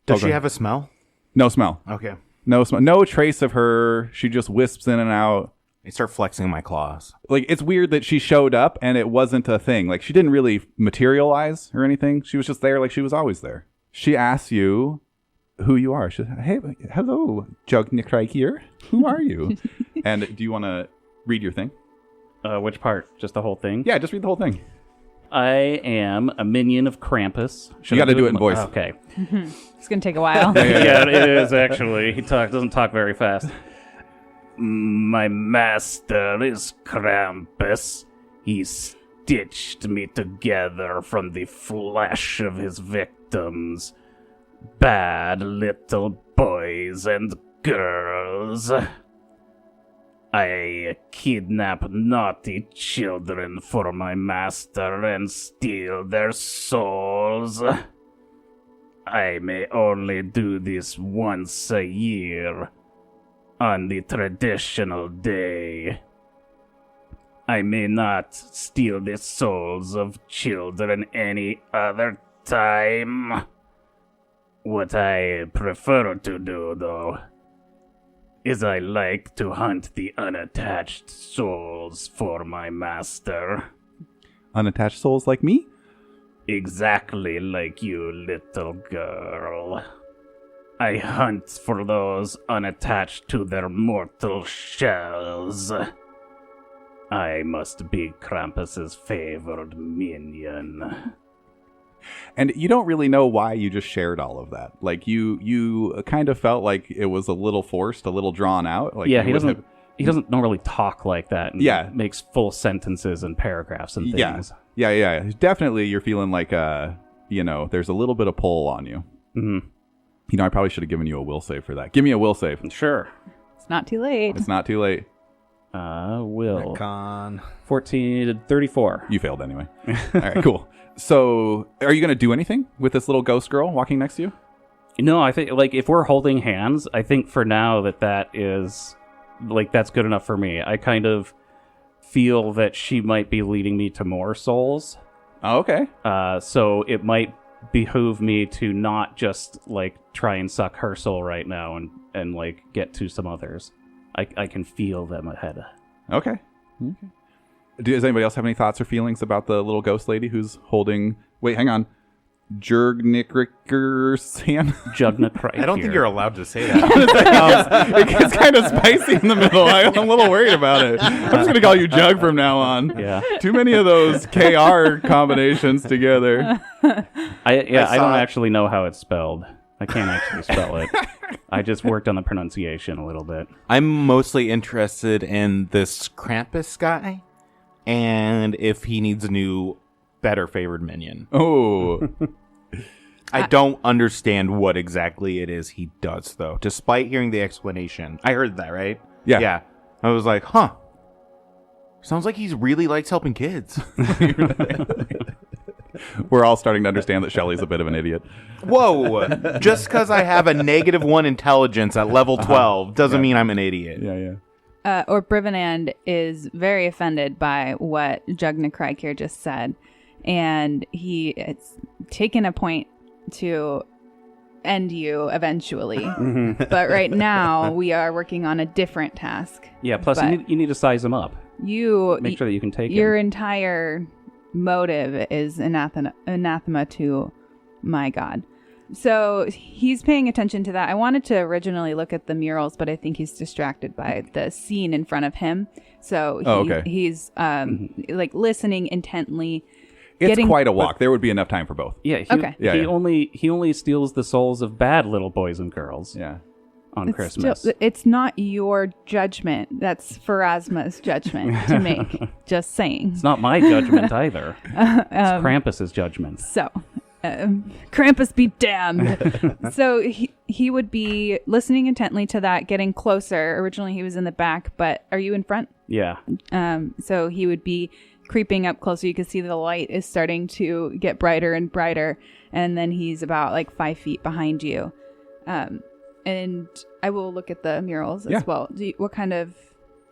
Does Okay. she have a smell? no smell. Okay. No smell. No trace of her. She just wisps in and out. I start flexing my claws. Like, it's weird that she showed up and it wasn't a thing. Like, she didn't really materialize or anything. She was just there like she was always there. She asks you, who you are. She says, hey, hello, Jugnicry here. Who are you? And do you want to read your thing? Which part? Just the whole thing? Yeah, just read the whole thing. I am a minion of Krampus. You got to do it in voice. Okay. It's going to take a while. Yeah, it is actually. He doesn't talk very fast. My master is Krampus. He stitched me together from the flesh of his victims. Bad little boys and girls. I kidnap naughty children for my master and steal their souls. I may only do this once a year, on the traditional day. I may not steal the souls of children any other time. What I prefer to do, though, is I like to hunt the unattached souls for my master. Unattached souls like me? Exactly like you, little girl. I hunt for those unattached to their mortal shells. I must be Krampus's favored minion. And you don't really know why you just shared all of that. Like you kind of felt like it was a little forced, a little drawn out. Like Yeah, he doesn't normally talk like that. And Yeah. makes full sentences and paragraphs and things. Yeah. Definitely, you're feeling like there's a little bit of pull on you. Mm-hmm. I probably should have given you a will save for that. Give me a will save. Sure. It's not too late. It's not too late. Will. Con. 14 to 34. You failed anyway. All right, cool. So, are you going to do anything with this little ghost girl walking next to you? No, I think, if we're holding hands, I think for now that is, that's good enough for me. I kind of feel that she might be leading me to more souls. Oh, okay. So it might behoove me to not just, try and suck her soul right now and get to some others. I can feel them ahead. Okay. Does anybody else have any thoughts or feelings about the little ghost lady who's holding... Wait, hang on. Jugnicker's hand? Jugnicry. I don't think you're allowed to say that. It gets kind of spicy in the middle. I'm a little worried about it. I'm just going to call you Jug from now on. Yeah. Too many of those KR combinations together. I don't actually know how it's spelled. I can't actually spell it. I just worked on the pronunciation a little bit. I'm mostly interested in this Krampus guy, and if he needs a new, better favored minion. Oh. I don't understand what exactly it is he does, though, despite hearing the explanation. I heard that, right? Yeah. Yeah. I was like, huh. Sounds like he really likes helping kids. We're all starting to understand that Shelly's a bit of an idiot. Whoa. Just because I have a -1 intelligence at level 12 doesn't mean I'm an idiot. Yeah. Or Brivenand is very offended by what Jugnicry here just said. And it's taken a point to end you eventually. But right now, we are working on a different task. Yeah, plus But you need to size him up. Make sure that you can take your him. entire motive is anathema to my god. So he's paying attention to that. I wanted to originally look at the murals, but I think he's distracted by the scene in front of him. So he's listening intently. It's quite a walk. There would be enough time for both. Yeah, he only steals the souls of bad little boys and girls. Yeah. On Christmas. It's not your judgment. That's Pharasma's judgment to make. Just saying. It's not my judgment either. It's Krampus's judgment. So, Krampus be damned. So he would be listening intently to that, getting closer. Originally he was in the back, but are you in front? Yeah. So he would be creeping up closer. You can see the light is starting to get brighter and brighter, and then he's about 5 feet behind you. And I will look at the murals as well. What kind of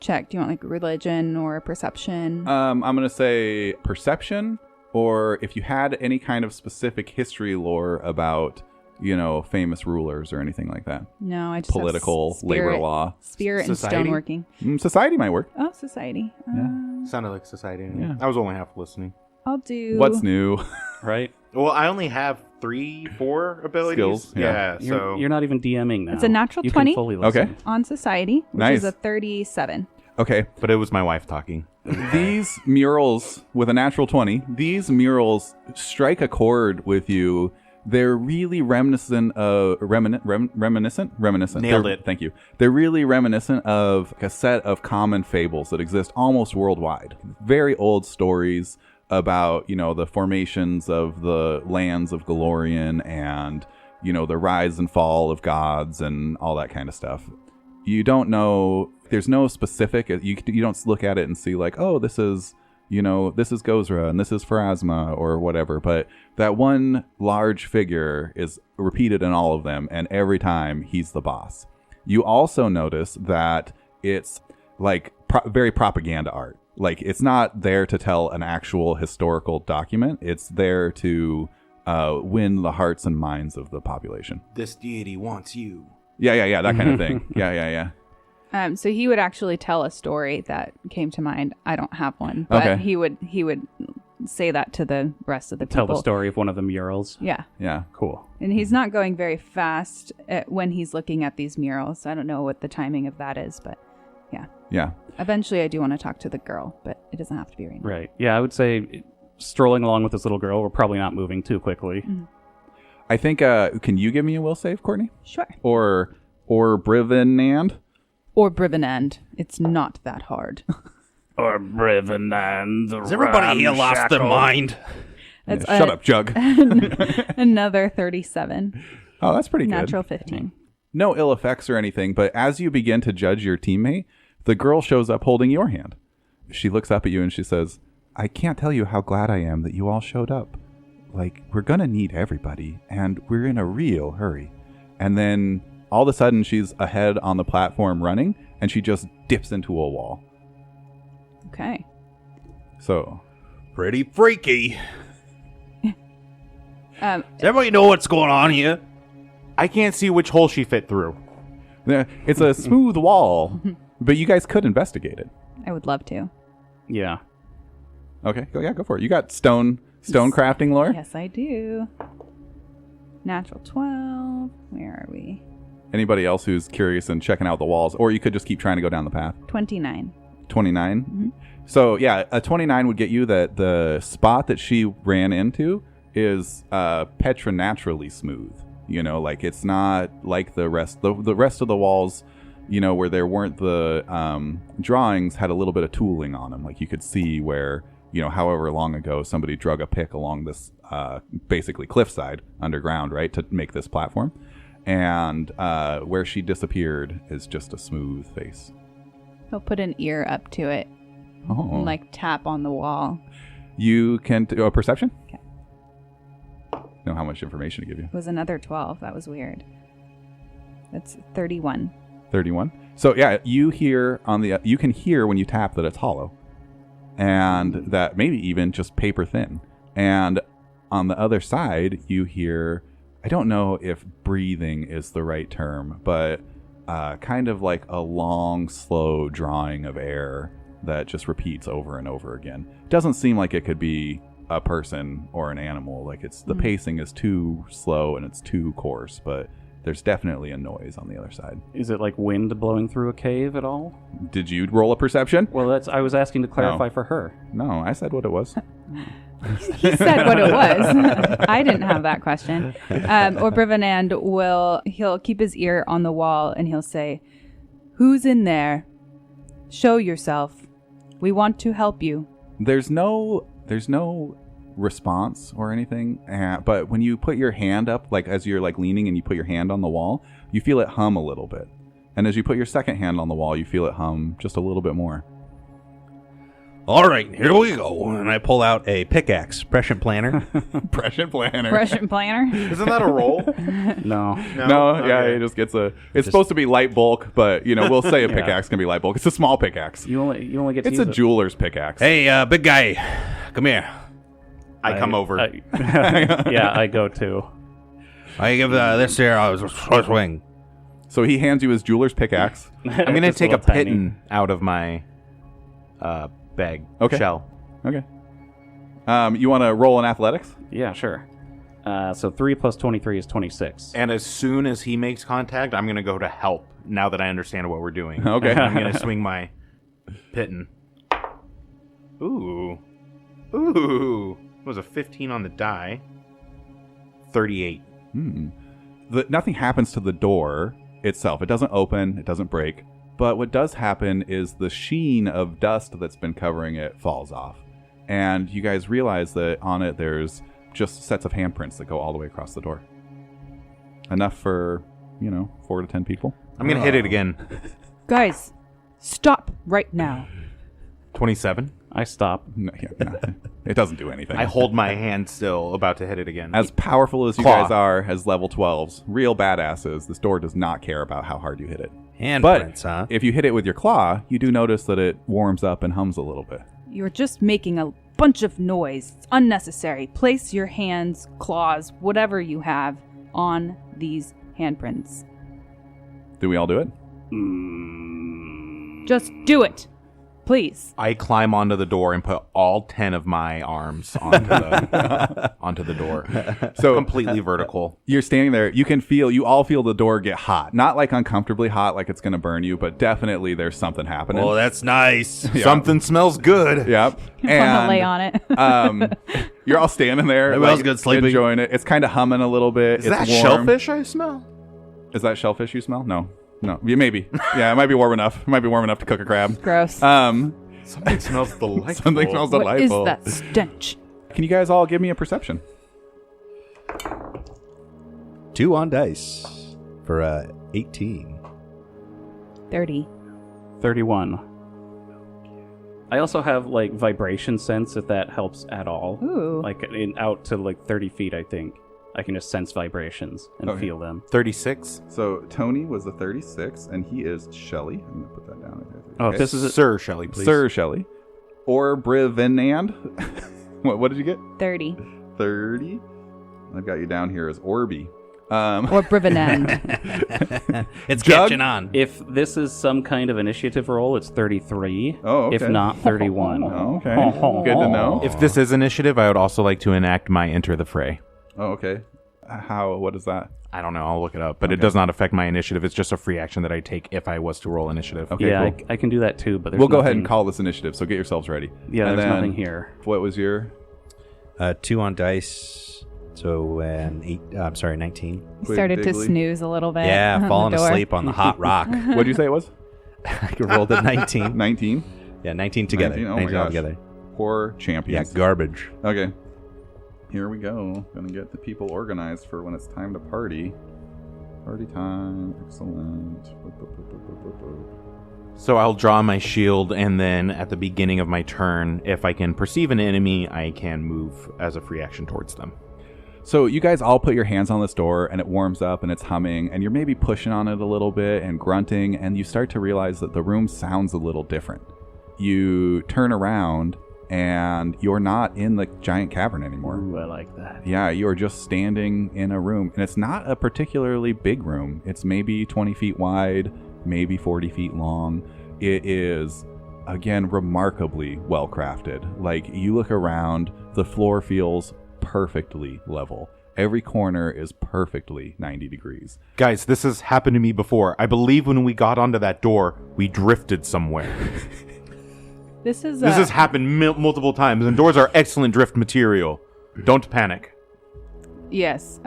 check? Do you want religion or perception? I'm going to say perception, or if you had any kind of specific history lore about, famous rulers or anything like that. No, I just political, have labor law. Spirit Society? and stoneworking. Society might work. Oh, society. Sounded like society. Yeah. I was only half listening. I'll do. What's new? Right? Well, I only have 3-4 abilities. Skills, yeah. So You're not even DMing now. It's a natural you 20. Can fully listen. Okay. on society, which Nice. is a 37. Okay. but it was my wife talking. These murals with a natural 20, these murals strike a chord with you. They're really reminiscent of reminiscent. Nailed They're- it. Thank you. They're really reminiscent of a set of common fables that exist almost worldwide. Very old stories about, the formations of the lands of Galorian and, the rise and fall of gods and all that kind of stuff. You don't know, there's no specific, you don't look at it and see like, oh, this is Gozra and this is Pharasma or whatever, but that one large figure is repeated in all of them, and every time he's the boss. You also notice that it's like very propaganda art. Like, it's not there to tell an actual historical document. It's there to win the hearts and minds of the population. This deity wants you. Yeah, that kind of thing. Yeah. So he would actually tell a story that came to mind. I don't have one, but Okay. he would say that to the rest of the Tell people. the story of one of the murals. Yeah. Yeah. Cool. And he's not going very fast when he's looking at these murals. I don't know what the timing of that is, but yeah. Yeah. Eventually I do want to talk to the girl, but it doesn't have to be right now. Right. Yeah, I would say strolling along with this little girl, we're probably not moving too quickly. I think, can you give me a will save, Courtney? Sure. Or Brivenand? Or Brivenand. It's not that hard. Or Brivenand. Has everybody here lost their mind? That's Shut up, Jug. another 37. Oh, that's pretty good. Natural 15. No ill effects or anything, but as you begin to judge your teammate, the girl shows up holding your hand. She looks up at you and she says, I can't tell you how glad I am that you all showed up. Like, we're gonna need everybody, and we're in a real hurry. And then all of a sudden she's ahead on the platform running, and she just dips into a wall. Okay. So, Pretty freaky. Um, Does everybody know what's going on here? I can't see which hole she fit through. it's a smooth wall, but you guys could investigate it. I would love to. Yeah. Okay, go for it. You got stone crafting lore? Yes, I do. Natural 12. Where are we? Anybody else who's curious and checking out the walls, or you could just keep trying to go down the path. 29. 29. Mm-hmm. So yeah, a 29 would get you that the spot that she ran into is preternaturally smooth. Like, it's not like the rest of the walls, where there weren't the drawings, had a little bit of tooling on them. Like, you could see where, however long ago somebody drug a pick along this basically cliffside underground, right, to make this platform. And where she disappeared is just a smooth face. He'll put an ear up to it Oh. and like tap on the wall. You can do a perception? Okay. Know how much information to give you. It was another 12. That was weird. That's 31. 31. So yeah, you can hear when you tap that it's hollow, and that maybe even just paper thin. And on the other side, you hear, I don't know if breathing is the right term, but kind of like a long, slow drawing of air that just repeats over and over again. Doesn't seem like it could be a person or an animal. Like, it's the pacing is too slow and it's too coarse, but there's definitely a noise on the other side. Is it like wind blowing through a cave at all? Did you roll a perception? Well, I was asking to clarify for her. No, I said what it was. He said what it was. I didn't have that question. Or Brivenand he'll keep his ear on the wall and he'll say, "Who's in there? Show yourself. We want to help you." There's no response or anything, but when you put your hand up, like as you're like leaning and you put your hand on the wall, you feel it hum a little bit. And as you put your second hand on the wall, you feel it hum just a little bit more. All right, here we go. And I pull out a pickaxe, prescient planner. Prescient planner. Russian planner. Isn't that a roll? No. No, yeah, Okay. it just gets it's supposed to be light bulk, but we'll say a pickaxe can be light bulk. It's a small pickaxe. You only get to It's use a it. jeweler's pickaxe. Hey, big guy, come here. I come over. Yeah, I go too. I give this here a swing. So he hands you his jeweler's pickaxe. I'm gonna Just take a little tiny. pitten out of my bag Okay. shell. Okay. You want to roll in athletics? Yeah, sure. So 3 plus 23 is 26. And as soon as he makes contact, I'm going to go to help now that I understand what we're doing. Okay. I'm going to swing my Pitten. Ooh. It was a 15 on the die. 38. Nothing happens to the door itself. It doesn't open. It doesn't break. But what does happen is the sheen of dust that's been covering it falls off. And you guys realize that on it there's just sets of handprints that go all the way across the door. Enough for, 4 to 10 people. I'm going to hit it again. Guys, stop right now. 27. I stop. No. It doesn't do anything. I hold my hand still, about to hit it again. As powerful as you Claw. guys are as level 12s, real badasses, this door does not care about how hard you hit it. Handprints, huh? If you hit it with your claw, you do notice that it warms up and hums a little bit. You're just making a bunch of noise. It's unnecessary. Place your hands, claws, whatever you have on these handprints. Do we all do it? Just do it. Please. I climb onto the door and put all 10 of my arms onto the door. So Completely vertical. you're standing there. You all feel the door get hot. Not like uncomfortably hot, like it's going to burn you, but definitely there's something happening. Oh, that's nice. Yeah. Something smells good. Yep. I'm gonna lay on it. You're all standing there. Everyone's good sleeping. Enjoying it. It's kind of humming a little bit. Is it's that warm. shellfish I smell? Is that shellfish you smell? No. Yeah, maybe. Yeah, it might be warm enough. It might be warm enough to cook a crab. Gross. Something smells delightful. Something smells What is delightful. that stench? Can you guys all give me a perception? 2 on dice for 18. 30. 31. I also have like vibration sense if that helps at all. Ooh. Like out to like 30 feet, I think. I can just sense vibrations and Okay. feel them. 36. So Tony was a 36, and he is Shelley. I'm going to put that down right there. Oh, if this is Sir Shelley, please. Sir Shelley. Or Brivenand. What did you get? 30. 30. I've got you down here as Orby. Or Brivenand. It's Jug? catching on. if this is some kind of initiative roll, it's 33. Oh, okay. If not 31. Oh, okay. Good to know. If this is initiative, I would also like to enact my Enter the Fray. Oh, okay. What is that? I don't know. I'll look it up. But it does not affect my initiative. It's just a free action that I take if I was to roll initiative. Okay, Yeah, cool. I can do that too, but there's We'll go ahead nothing- and call this initiative, so get yourselves ready. Yeah, And there's then, nothing here. What was your... 2 on dice. So an 8. I'm sorry, 19. He started to Diggly? snooze a little bit. Yeah, on the falling door. asleep on the hot rock. What did you say it was? I rolled a 19. 19? Yeah, 19 together. 19? Oh 19 my gosh. together. Poor Yeah, champions. garbage. Okay. Here we go. Gonna get the people organized for when it's time to party. Party time. Excellent. So I'll draw my shield, and then at the beginning of my turn, if I can perceive an enemy, I can move as a free action towards them. So you guys all put your hands on this door, and it warms up, and it's humming, and you're maybe pushing on it a little bit and grunting, and you start to realize that the room sounds a little different. You turn around, and you're not in the giant cavern anymore. Ooh, I like that. Yeah, you're just standing in a room, and it's not a particularly big room. It's maybe 20 feet wide, maybe 40 feet long. It is, again, remarkably well crafted. Like, you look around, the floor feels perfectly level. Every corner is perfectly 90 degrees. Guys, this has happened to me before. I believe when we got onto that door, we drifted somewhere. This is This has happened multiple times, and doors are excellent drift material. Don't panic. Yes.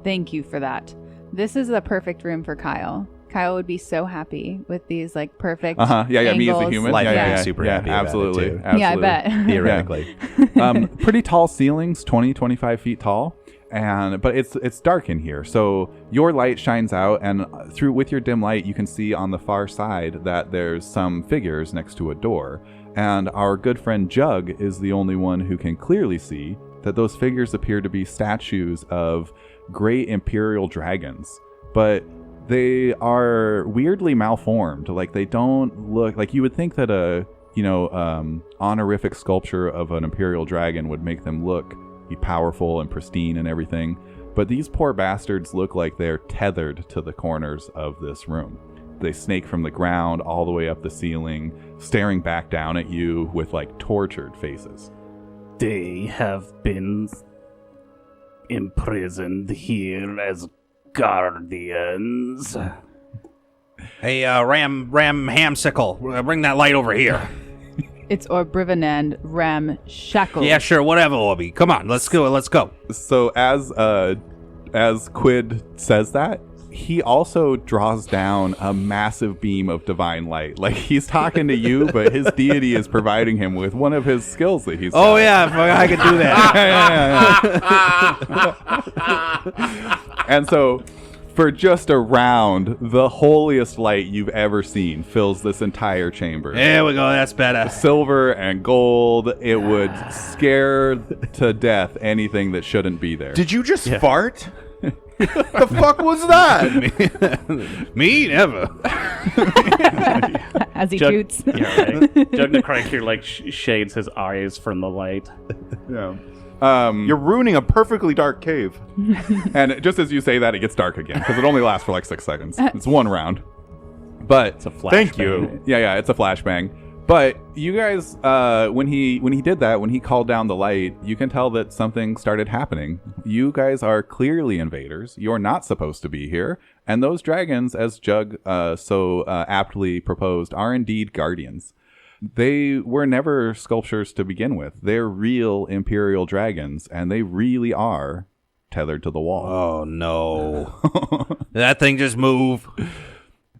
Thank you for that. This is the perfect room for Kyle. Kyle would be so happy with these like perfect Yeah, me as a angles. human. Life yeah, would be yeah, super yeah, happy about it, absolutely, too. absolutely. Yeah, I bet. Theoretically. Pretty tall ceilings, 20, 25 feet tall. But it's dark in here, so your light shines out, and with your dim light, you can see on the far side that there's some figures next to a door. And our good friend Jug is the only one who can clearly see that those figures appear to be statues of great imperial dragons, but they are weirdly malformed. Like, they don't look like you would think that a honorific sculpture of an imperial dragon would make them look powerful and pristine and everything, but these poor bastards look like they're tethered to the corners of this room. They snake from the ground all the way up the ceiling, staring back down at you with like tortured faces. They have been imprisoned here as guardians. Hey, Ram Hamsicle, bring that light over here. It's Orbrivanand Ram Shackle. Yeah, sure, whatever, Orby. Come on, let's go. So as Quid says that, he also draws down a massive beam of divine light. Like, he's talking to you, but his deity is providing him with one of his skills that he's Oh got. yeah, I could do that. And so, for just a round, the holiest light you've ever seen fills this entire chamber. There we go. That's better. Silver and gold, it would scare to death anything that shouldn't be there. Did you just fart? The fuck was that? Me never. As he shoots. Yeah, right. Jugnacrank here like shades his eyes from the light. Yeah. You're ruining a perfectly dark cave. And just as you say that, it gets dark again because it only lasts for like 6 seconds. It's one round. But It's a flashbang. Thank you. yeah, it's a flashbang. But you guys, when he did that, when he called down the light, you can tell that something started happening. You guys are clearly invaders. You're not supposed to be here. And those dragons, as Jug so aptly proposed, are indeed guardians. They were never sculptures to begin with. They're real imperial dragons, and they really are tethered to the wall. Oh no. Did that thing just move?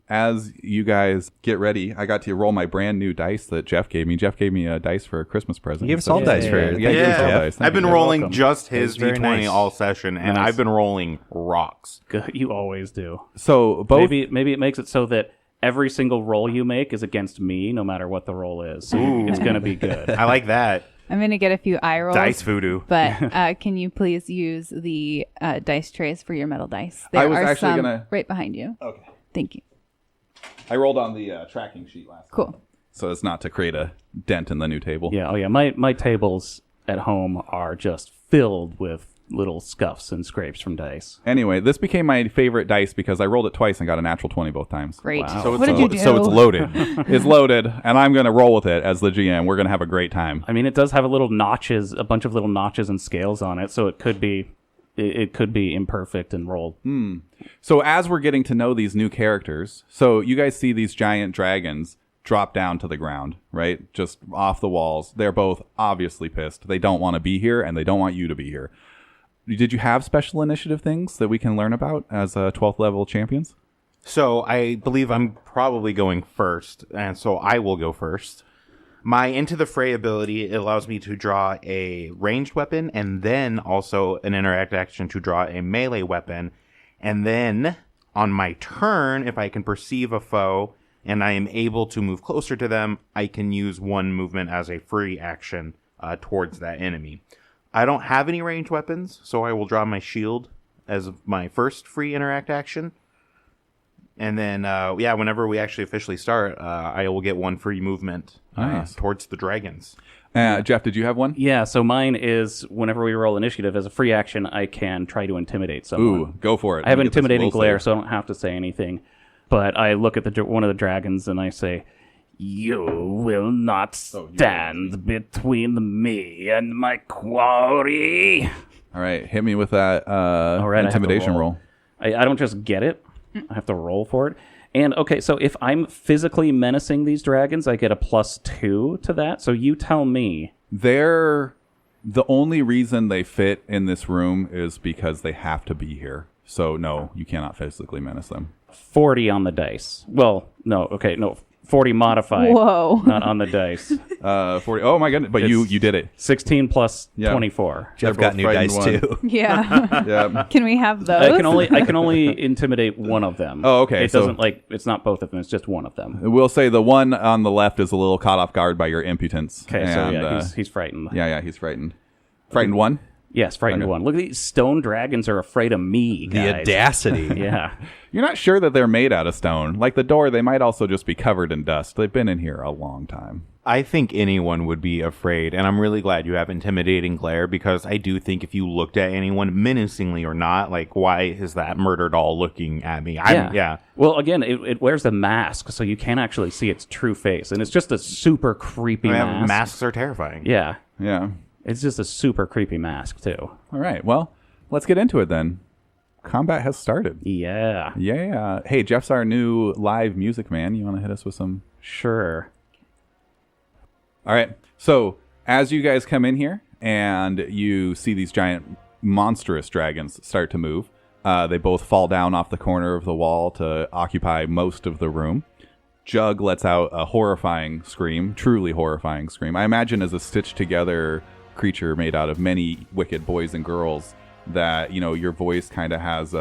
As you guys get ready, I got to roll my brand new dice that Jeff gave me. Jeff gave me a dice for a Christmas present. Give us all dice for it. Yeah, give us all dice. Thank I've been you. rolling welcome. just his That's very D20 nice. all session, and Nice. I've been rolling rocks. Good. You always do. So both Maybe it makes it so that every single roll you make is against me, no matter what the roll is. So it's going to be good. I like that. I'm going to get a few eye rolls. Dice voodoo. But can you please use the dice trays for your metal dice? I There was are actually some gonna- right behind you. Okay. Thank you. I rolled on the tracking sheet last time, Cool. so as not to create a dent in the new table. Yeah. Oh, yeah. My tables at home are just filled with little scuffs and scrapes from dice. Anyway, this became my favorite dice because I rolled it twice and got a natural 20 both times. Great. Wow. What did you do? So it's loaded. It's loaded, and I'm going to roll with it as the GM. We're going to have a great time. I mean, it does have a bunch of little notches and scales on it, so it could be imperfect and rolled. So as we're getting to know these new characters, so you guys see these giant dragons drop down to the ground, right? Just off the walls. They're both obviously pissed. They don't want to be here, and they don't want you to be here. Did you have special initiative things that we can learn about as 12th level champions? So I believe I'm probably going first, and so I will go first. My Into the Fray ability allows me to draw a ranged weapon and then also an interact action to draw a melee weapon. And then on my turn, if I can perceive a foe and I am able to move closer to them, I can use one movement as a free action towards that enemy. I don't have any ranged weapons, so I will draw my shield as my first free interact action. And then, whenever we actually officially start, I will get one free movement Nice. towards the dragons. Jeff, did you have one? Yeah, so mine is whenever we roll initiative as a free action, I can try to intimidate someone. Ooh, go for it. I have Let me get this intimidating will glare, save. so I don't have to say anything. But I look at one of the dragons and I say, "You will not stand between me and my quarry." All right, hit me with that All right, I have to intimidation roll. I don't just get it. I have to roll for it. And, okay, so if I'm physically menacing these dragons, I get a +2 to that. So you tell me. The only reason they fit in this room is because they have to be here. So, no, you cannot physically menace them. 40 on the dice. Well, no, 40 modified. Whoa. Not on the dice. 40. Oh, my goodness. But you did it. 16 plus Yeah. 24. Jeff They're got both new frightened dice one. too. Yeah. Yeah. Can we have those? I can only intimidate one of them. Oh, okay, It so- doesn't it's not both of them. It's just one of them. We'll say the one on the left is a little caught off guard by your impotence. Okay, so and, yeah, he's frightened. he's frightened. Frightened one? Yes, frightened Okay. one. Look at these stone dragons are afraid of me, The guys. audacity. Yeah. You're not sure that they're made out of stone. Like the door, they might also just be covered in dust. They've been in here a long time. I think anyone would be afraid, and I'm really glad you have intimidating glare, because I do think if you looked at anyone, menacingly or not, like, why is that murder doll looking at me? Yeah. Well, again, it wears a mask, so you can't actually see its true face, and it's just a super creepy mask. Masks are terrifying. Yeah. Yeah. It's just a super creepy mask, too. All right. Well, let's get into it then. Combat has started. Yeah. Yeah. Hey, Jeff's our new live music man. You want to hit us with some? Sure. All right. So as you guys come in here and you see these giant monstrous dragons start to move, they both fall down off the corner of the wall to occupy most of the room. Jug lets out a horrifying scream, truly horrifying scream. I imagine as a stitched together creature made out of many wicked boys and girls that, you know, your voice kind of has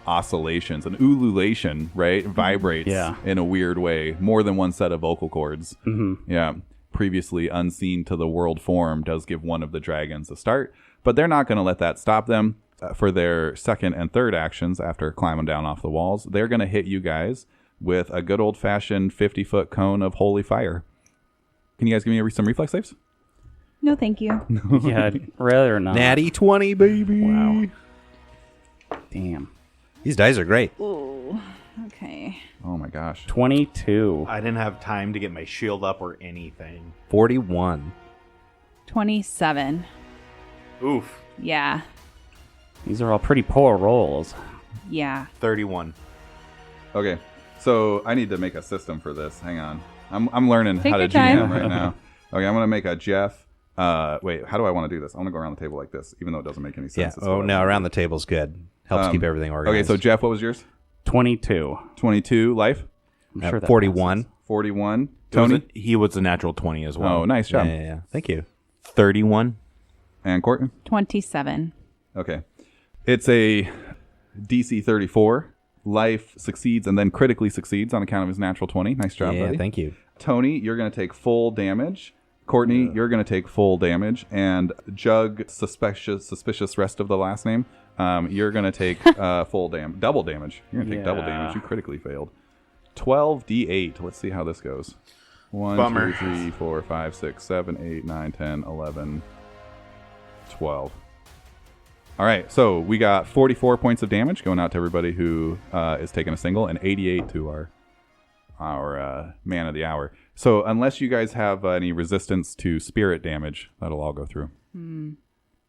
oscillations, an ululation, right? It vibrates in a weird way, more than one set of vocal cords. Mm-hmm. Yeah. Previously unseen to the world form does give one of the dragons a start, but they're not going to let that stop them. For their second and third actions after climbing down off the walls, they're going to hit you guys with a good old-fashioned 50-foot cone of holy fire. Can you guys give me some reflex saves? No, thank you. Yeah, I'd rather not. Natty 20, baby. Wow. Damn. These dice are great. Ooh. Okay. Oh my gosh. 22. I didn't have time to get my shield up or anything. 41. 27. Oof. Yeah. These are all pretty poor rolls. Yeah. 31. Okay, so I need to make a system for this. Hang on. I'm learning Take how to your time. GM right now. Okay, I'm going to make a Jeff. Wait, how do I want to do this? I want to go around the table like this, even though it doesn't make any Yeah. sense. Oh, no, around the table's good. Helps keep everything Okay, organized. so Jeff, what was yours? 22. 22. Life? I'm sure that 41. 41. Tony? Tony? He was a natural 20 as well. Oh, nice job. Yeah. Thank you. 31. And Courtney? 27. Okay. It's a DC 34. Life succeeds and then critically succeeds on account of his natural 20. Nice job, Yeah, buddy. thank you. Tony, you're going to take full damage. Courtney, you're going to take full damage. And Jug, suspicious rest of the last name, you're going to take full damage. Double damage. You're going to take double damage. You critically failed. 12d8. Let's see how this goes. 1, Bummer. 2, 3, 4, 5, 6, 7, 8, 9, 10, 11, 12. All right, so we got 44 points of damage going out to everybody who is taking a single, and 88 to our man of the hour. So unless you guys have any resistance to spirit damage, that'll all go through.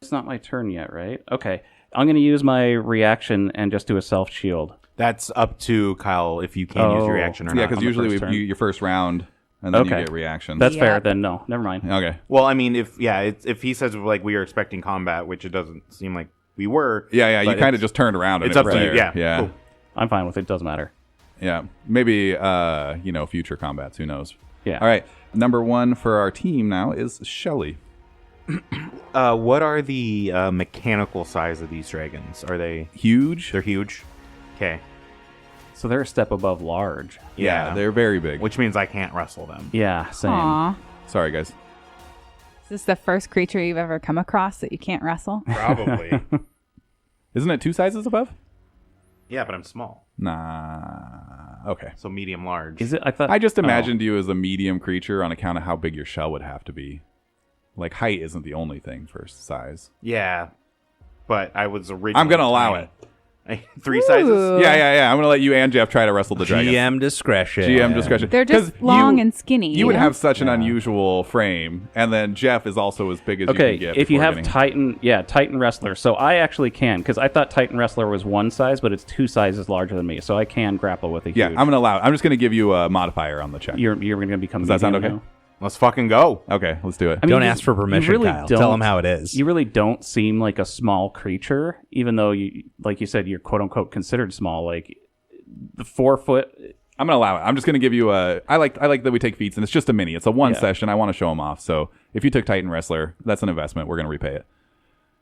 It's not my turn yet, right? Okay. I'm going to use my reaction and just do a self shield. That's up to Kyle if you can use your reaction or Yeah, not. because on the usually first turn. your first round, and then you Okay. get reactions. That's Yeah. fair, then no. Never mind. okay. Well, I mean, if he says like we are expecting combat, which it doesn't seem like we were. Yeah, you but kind of it's- just turned around. And It's it up was to you. there. Yeah. yeah, Cool. I'm fine with it. Doesn't matter. yeah. Maybe future combats. Who knows? Yeah. All right. Number one for our team now is Shelly. What are the mechanical size of these dragons? Are they? Huge. They're huge. Okay. So they're a step above large. Yeah, they're very big. Which means I can't wrestle them. Yeah, same. Aw. Sorry, guys. Is this the first creature you've ever come across that you can't wrestle? Probably. Isn't it 2 sizes above? Yeah, but I'm small, Nah. Okay. so medium large. Is it? I thought. I just imagined you as a medium creature on account of how big your shell would have to be. Like, height isn't the only thing for size. Yeah, but I was originally. I'm going to allow it. 3 sizes. Ooh. Yeah. I'm going to let you and Jeff try to wrestle the dragon. GM discretion. GM discretion. They're 'Cause just long you- and skinny. You would know? have such an unusual frame, and then Jeff is also as big as you Okay, can get. if you before have getting- Titan Wrestler. So I actually can, because I thought Titan Wrestler was 1 size, but it's 2 sizes larger than me, so I can grapple with a huge. Yeah, I'm going to allow it. I'm just going to give you a modifier on the check. You're going to become. Does that sound medium okay? now? Let's fucking go. Okay, let's do it. I mean, Don't you- ask for permission, you really Kyle. Tell don't- them how it is. You really don't seem like a small creature, even though you, like you said, you're quote unquote considered small. Like the 4 foot. I'm going to allow it. I'm just going to give you a... I like that we take feats, and it's just a mini. It's a one Yeah. session. I want to show them off. So if you took Titan Wrestler, that's an investment. We're going to repay it.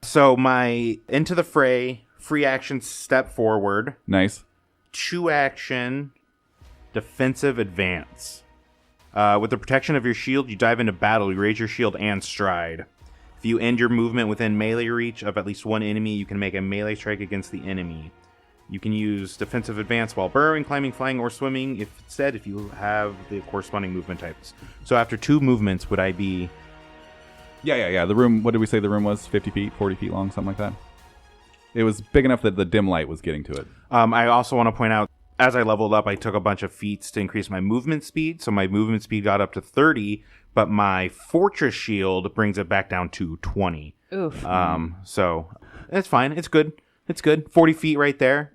So my into the fray, free action, step forward, Nice. 2 action, defensive advance. With the protection of your shield, you dive into battle. You raise your shield and stride. If you end your movement within melee reach of at least one enemy, you can make a melee strike against the enemy. You can use defensive advance while burrowing, climbing, flying, or swimming. If you have the corresponding movement types. So after 2 movements, would I be? Yeah. The room, what did we say the room was? 50 feet, 40 feet long, something like that? It was big enough that the dim light was getting to it. I also want to point out as I leveled up, I took a bunch of feats to increase my movement speed. So my movement speed got up to 30, but my Fortress Shield brings it back down to 20. Oof. So it's fine. It's good. It's good. 40 feet right there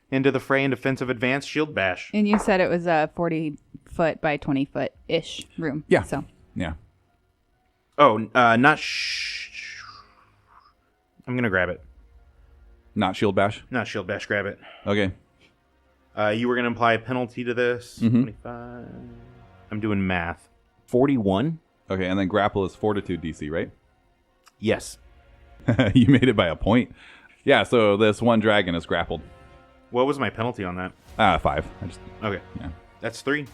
into the fray and defensive advanced shield bash. And you said it was a 40-foot by 20-foot-ish room. Yeah. So Yeah. Oh, not I'm going to grab it. Not shield bash. Not shield bash, grab it. Okay. You were going to apply a penalty to this. Mm-hmm. 25. I'm doing math. 41? Okay, and then grapple is fortitude DC, right? Yes. You made it by a point. Yeah, so this one dragon is grappled. What was my penalty on that? 5. Okay. Yeah. That's 3.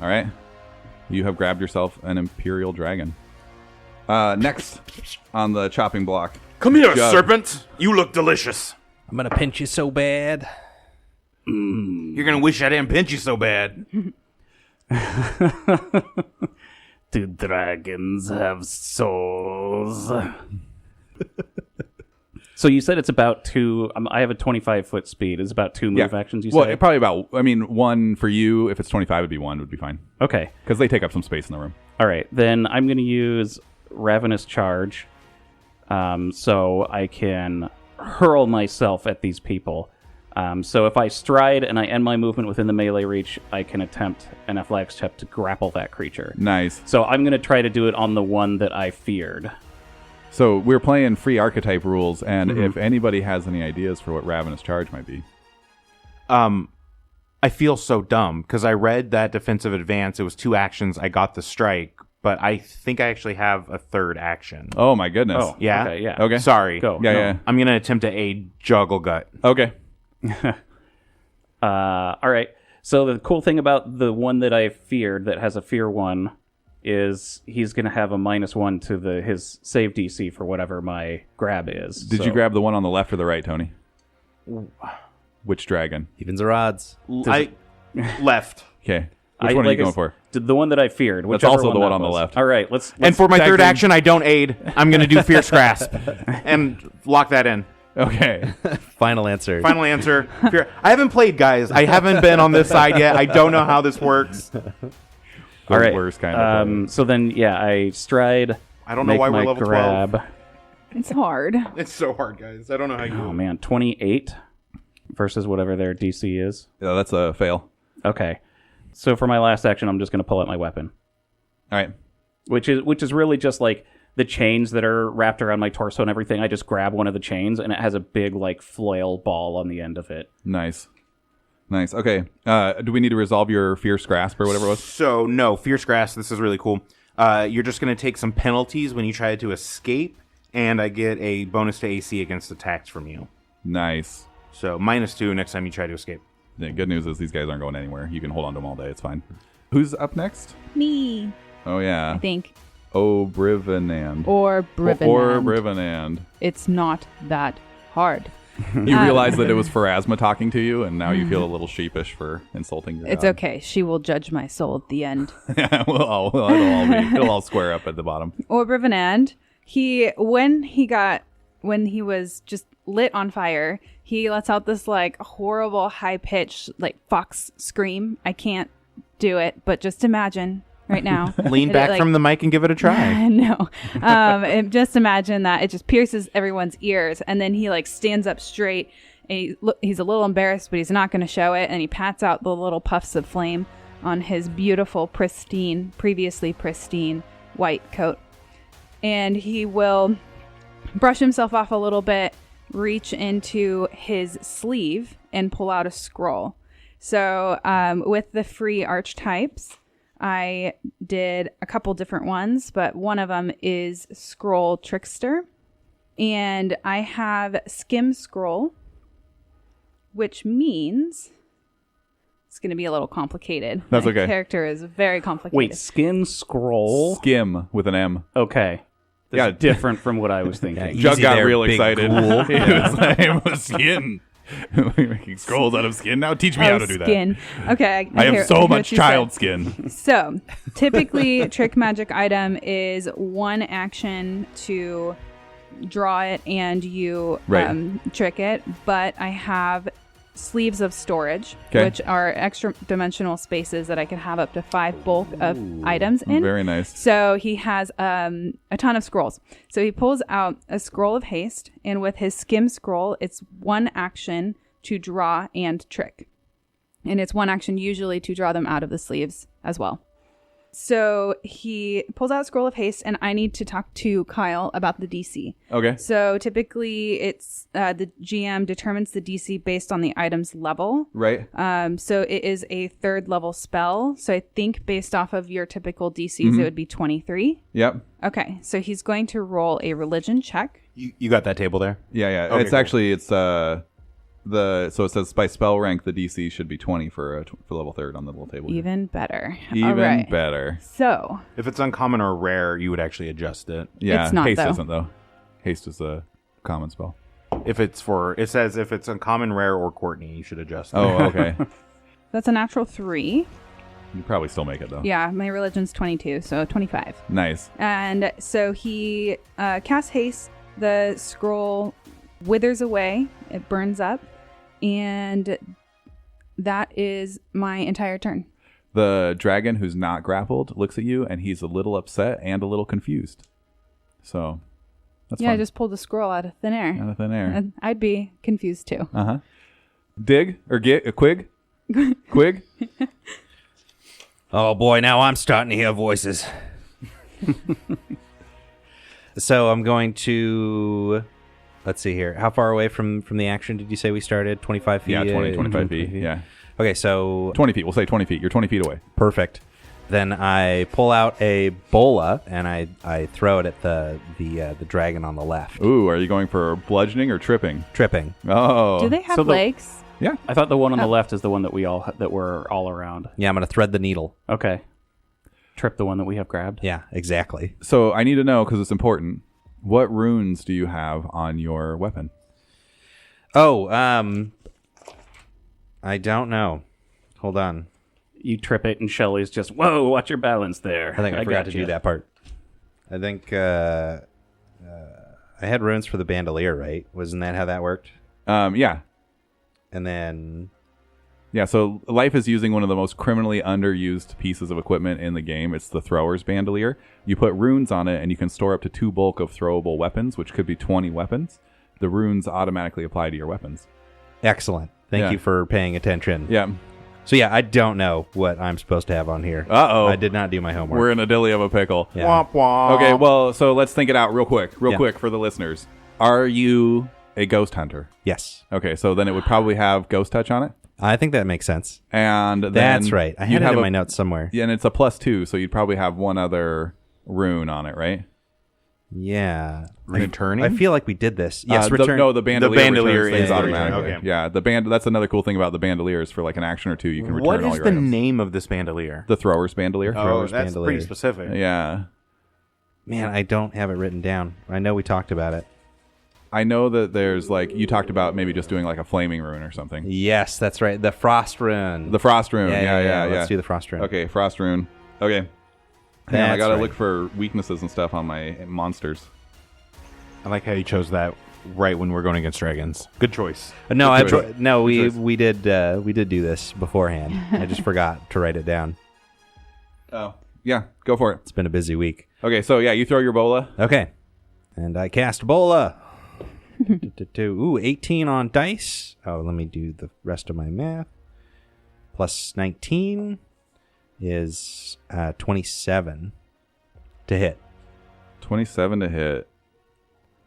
All right. You have grabbed yourself an Imperial Dragon. Next on the chopping block. Come here, Jug. serpent. You look delicious. I'm gonna pinch you so bad. You're going to wish I didn't pinch you so bad. Do dragons have souls? So you said it's about 2. I have a 25-foot speed. It's about 2 move actions, you Well, say? probably about, 1 for you. If it's 25, it'd be 1 would be fine. Okay. Because they take up some space in the room. All right. Then I'm going to use Ravenous Charge so I can hurl myself at these people. So if I stride and I end my movement within the melee reach, I can attempt an athletics check to grapple that creature. Nice. So I'm going to try to do it on the one that I feared. So we're playing free archetype rules, and if anybody has any ideas for what Ravenous Charge might be. I feel so dumb because I read that defensive advance. It was 2 actions. I got the strike, but I think I actually have a 3rd action. Oh, my goodness. Oh, Yeah? Okay, yeah. Okay. Sorry. Go. Yeah, No. yeah. I'm going to attempt to aid Juggle Gut. Okay. All right. So the cool thing about the one that I feared that has a fear 1 is he's going to have a -1 to his save DC for whatever my grab is. Did you grab the one on the left or the right, Tony? Which dragon? Evens or odds. Left. Okay. Which one are you going for? The one that I feared. That's whichever also the that one on the was. left. All right. Let's And for my tag 3rd team. action, I don't aid. I'm going to do Fierce Grasp and lock that in. Okay. Final answer. Final answer. I haven't played, guys. I haven't been on this side yet. I don't know how this works. The All right. worst kind of. So then, yeah, I stride. I don't know make why we're my level grab. 12. it's hard. It's so hard, guys. I don't know how you do Oh it. man, 28 versus whatever their DC is. Yeah, that's a fail. Okay. So for my last action, I'm just going to pull out my weapon, All right. which is really just like the chains that are wrapped around my torso and everything. I just grab one of the chains, and it has a big like flail ball on the end of it. Nice. Nice. Okay. Do we need to resolve your Fierce Grasp or whatever it was? So, no, Fierce Grasp, this is really cool. You're just going to take some penalties when you try to escape, and I get a bonus to AC against attacks from you. Nice. So, -2 next time you try to escape. The good news is these guys aren't going anywhere. You can hold on to them all day. It's fine. Who's up next? Me, Oh, yeah. I think. Brivenand. Or Brivenand. Or Brivenand. It's not that hard. You realize that it was Pharasma talking to you, and now you feel a little sheepish for insulting your It's god. okay. She will judge my soul at the end. It'll all square up at the bottom. Or Brivenand, when he was just lit on fire, he lets out this like horrible high pitched like fox scream. I can't do it, but just imagine right now. Lean It, back like- from the mic and give it a try. No. Just imagine that it just pierces everyone's ears, and then he like stands up straight. And he's a little embarrassed, but he's not going to show it. And he pats out the little puffs of flame on his beautiful, previously pristine white coat. And he will brush himself off a little bit, reach into his sleeve, and pull out a scroll. So with the free archetypes, I did a couple different ones, but one of them is Scroll Trickster. And I have Skim Scroll, which means it's going to be a little complicated. That's My okay. character is very complicated. Wait, skin scroll? Skim with an M. Okay. Yeah. That's different from what I was thinking. Jug Easy got there, real big excited. ghoul. It was skin. We're making scrolls out of skin. Now teach me how to do that. Skin. Okay. I have hear- so hear much what you child said. skin. So, typically, trick magic item is one action to draw it and you Right. trick it. But I have sleeves of storage, 'Kay. which are extra dimensional spaces that I can have up to 5 bulk of items in. Very nice. So he has a ton of scrolls. So he pulls out a scroll of haste, and with his skim scroll, it's 1 action to draw and trick. And it's 1 action usually to draw them out of the sleeves as well. So he pulls out a scroll of haste, and I need to talk to Kyle about the DC. Okay. So typically it's the GM determines the DC based on the item's level. Right. So it is a 3rd level spell. So I think based off of your typical DCs, it would be 23. Yep. Okay, so he's going to roll a religion check. You got that table there? Yeah. Okay, It's cool. actually so it says by spell rank the DC should be 20 for level 3rd on the little table. here. Even better. All Even right. better. So If it's uncommon or rare, you would actually adjust it. Yeah. It's not, Haste though. isn't though. Haste is a common spell. It says if it's uncommon, rare, or Courtney, you should adjust it. Oh, okay. that's a natural 3. You probably still make it though. Yeah, my religion's 22, so 25. Nice. And so he casts haste. The scroll withers away. It burns up. And that is my entire turn. The dragon who's not grappled looks at you and he's a little upset and a little confused. So that's I fun. just pulled a scroll out of thin air. Out of thin air. And I'd be confused too. Uh-huh. Dig or get a Quig? Quig? Oh boy, now I'm starting to hear voices. So I'm going to... Let's see here. How far away from the action did you say we started? 25 feet? Yeah, 25 feet. Yeah. Okay, so 20 feet. We'll say 20 feet. You're 20 feet away. perfect. Then I pull out a bola and I throw it at the dragon on the left. Ooh, are you going for bludgeoning or tripping? Tripping. Oh. Do they have So the- legs? Yeah. I thought the one on the left is the one that we're all around. Yeah, I'm going to thread the needle. Okay. Trip the one that we have grabbed. Yeah, exactly. So I need to know, because it's important, what runes do you have on your weapon? Oh, I don't know. Hold on. You trip it, and Shelly's just, whoa, watch your balance there. I think I forgot to do that part. I think I had runes for the bandolier, right? Wasn't that how that worked? Yeah. And then... Yeah, so Life is using one of the most criminally underused pieces of equipment in the game. It's the thrower's bandolier. You put runes on it, and you can store up to 2 bulk of throwable weapons, which could be 20 weapons. The runes automatically apply to your weapons. Excellent. Thank Yeah. you for paying attention. Yeah. So yeah, I don't know what I'm supposed to have on here. Uh-oh. I did not do my homework. We're in a dilly of a pickle. Yeah. Womp womp. Okay, well, so let's think it out real quick Yeah. for the listeners. Are you a ghost hunter? Yes. Okay, so then it would probably have ghost touch on it. I think that makes sense. And then That's right. I you'd had it have in my notes somewhere. Yeah, and it's a +2, so you'd probably have one other rune on it, right? Yeah. Returning? I feel like we did this. Yes, the return. bandolier. The bandolier returns things is the return, automatically. okay. Yeah, that's another cool thing about the bandoliers. For like an action or two, you can return What all is your the items. name of this bandolier? The thrower's bandolier. Oh, Thrower's that's bandolier. pretty specific. Yeah. Man, I don't have it written down. I know we talked about it. I know that there's like, you talked about maybe just doing like a flaming rune or something. Yes, that's right. The frost rune. The frost rune. Yeah. Let's do the frost rune. Okay, frost rune. Okay. Hang on, I That's gotta right. look for weaknesses and stuff on my monsters. I like how you chose that right when we're going against dragons. Good choice. No, Good choice. we choice. we did do this beforehand. I just forgot to write it down. Oh, yeah, go for it. It's been a busy week. Okay, so yeah, you throw your bola. Okay, and I cast bola. Ooh, 18 on dice. Oh, let me do the rest of my math. Plus 19 is 27 to hit. 27 to hit.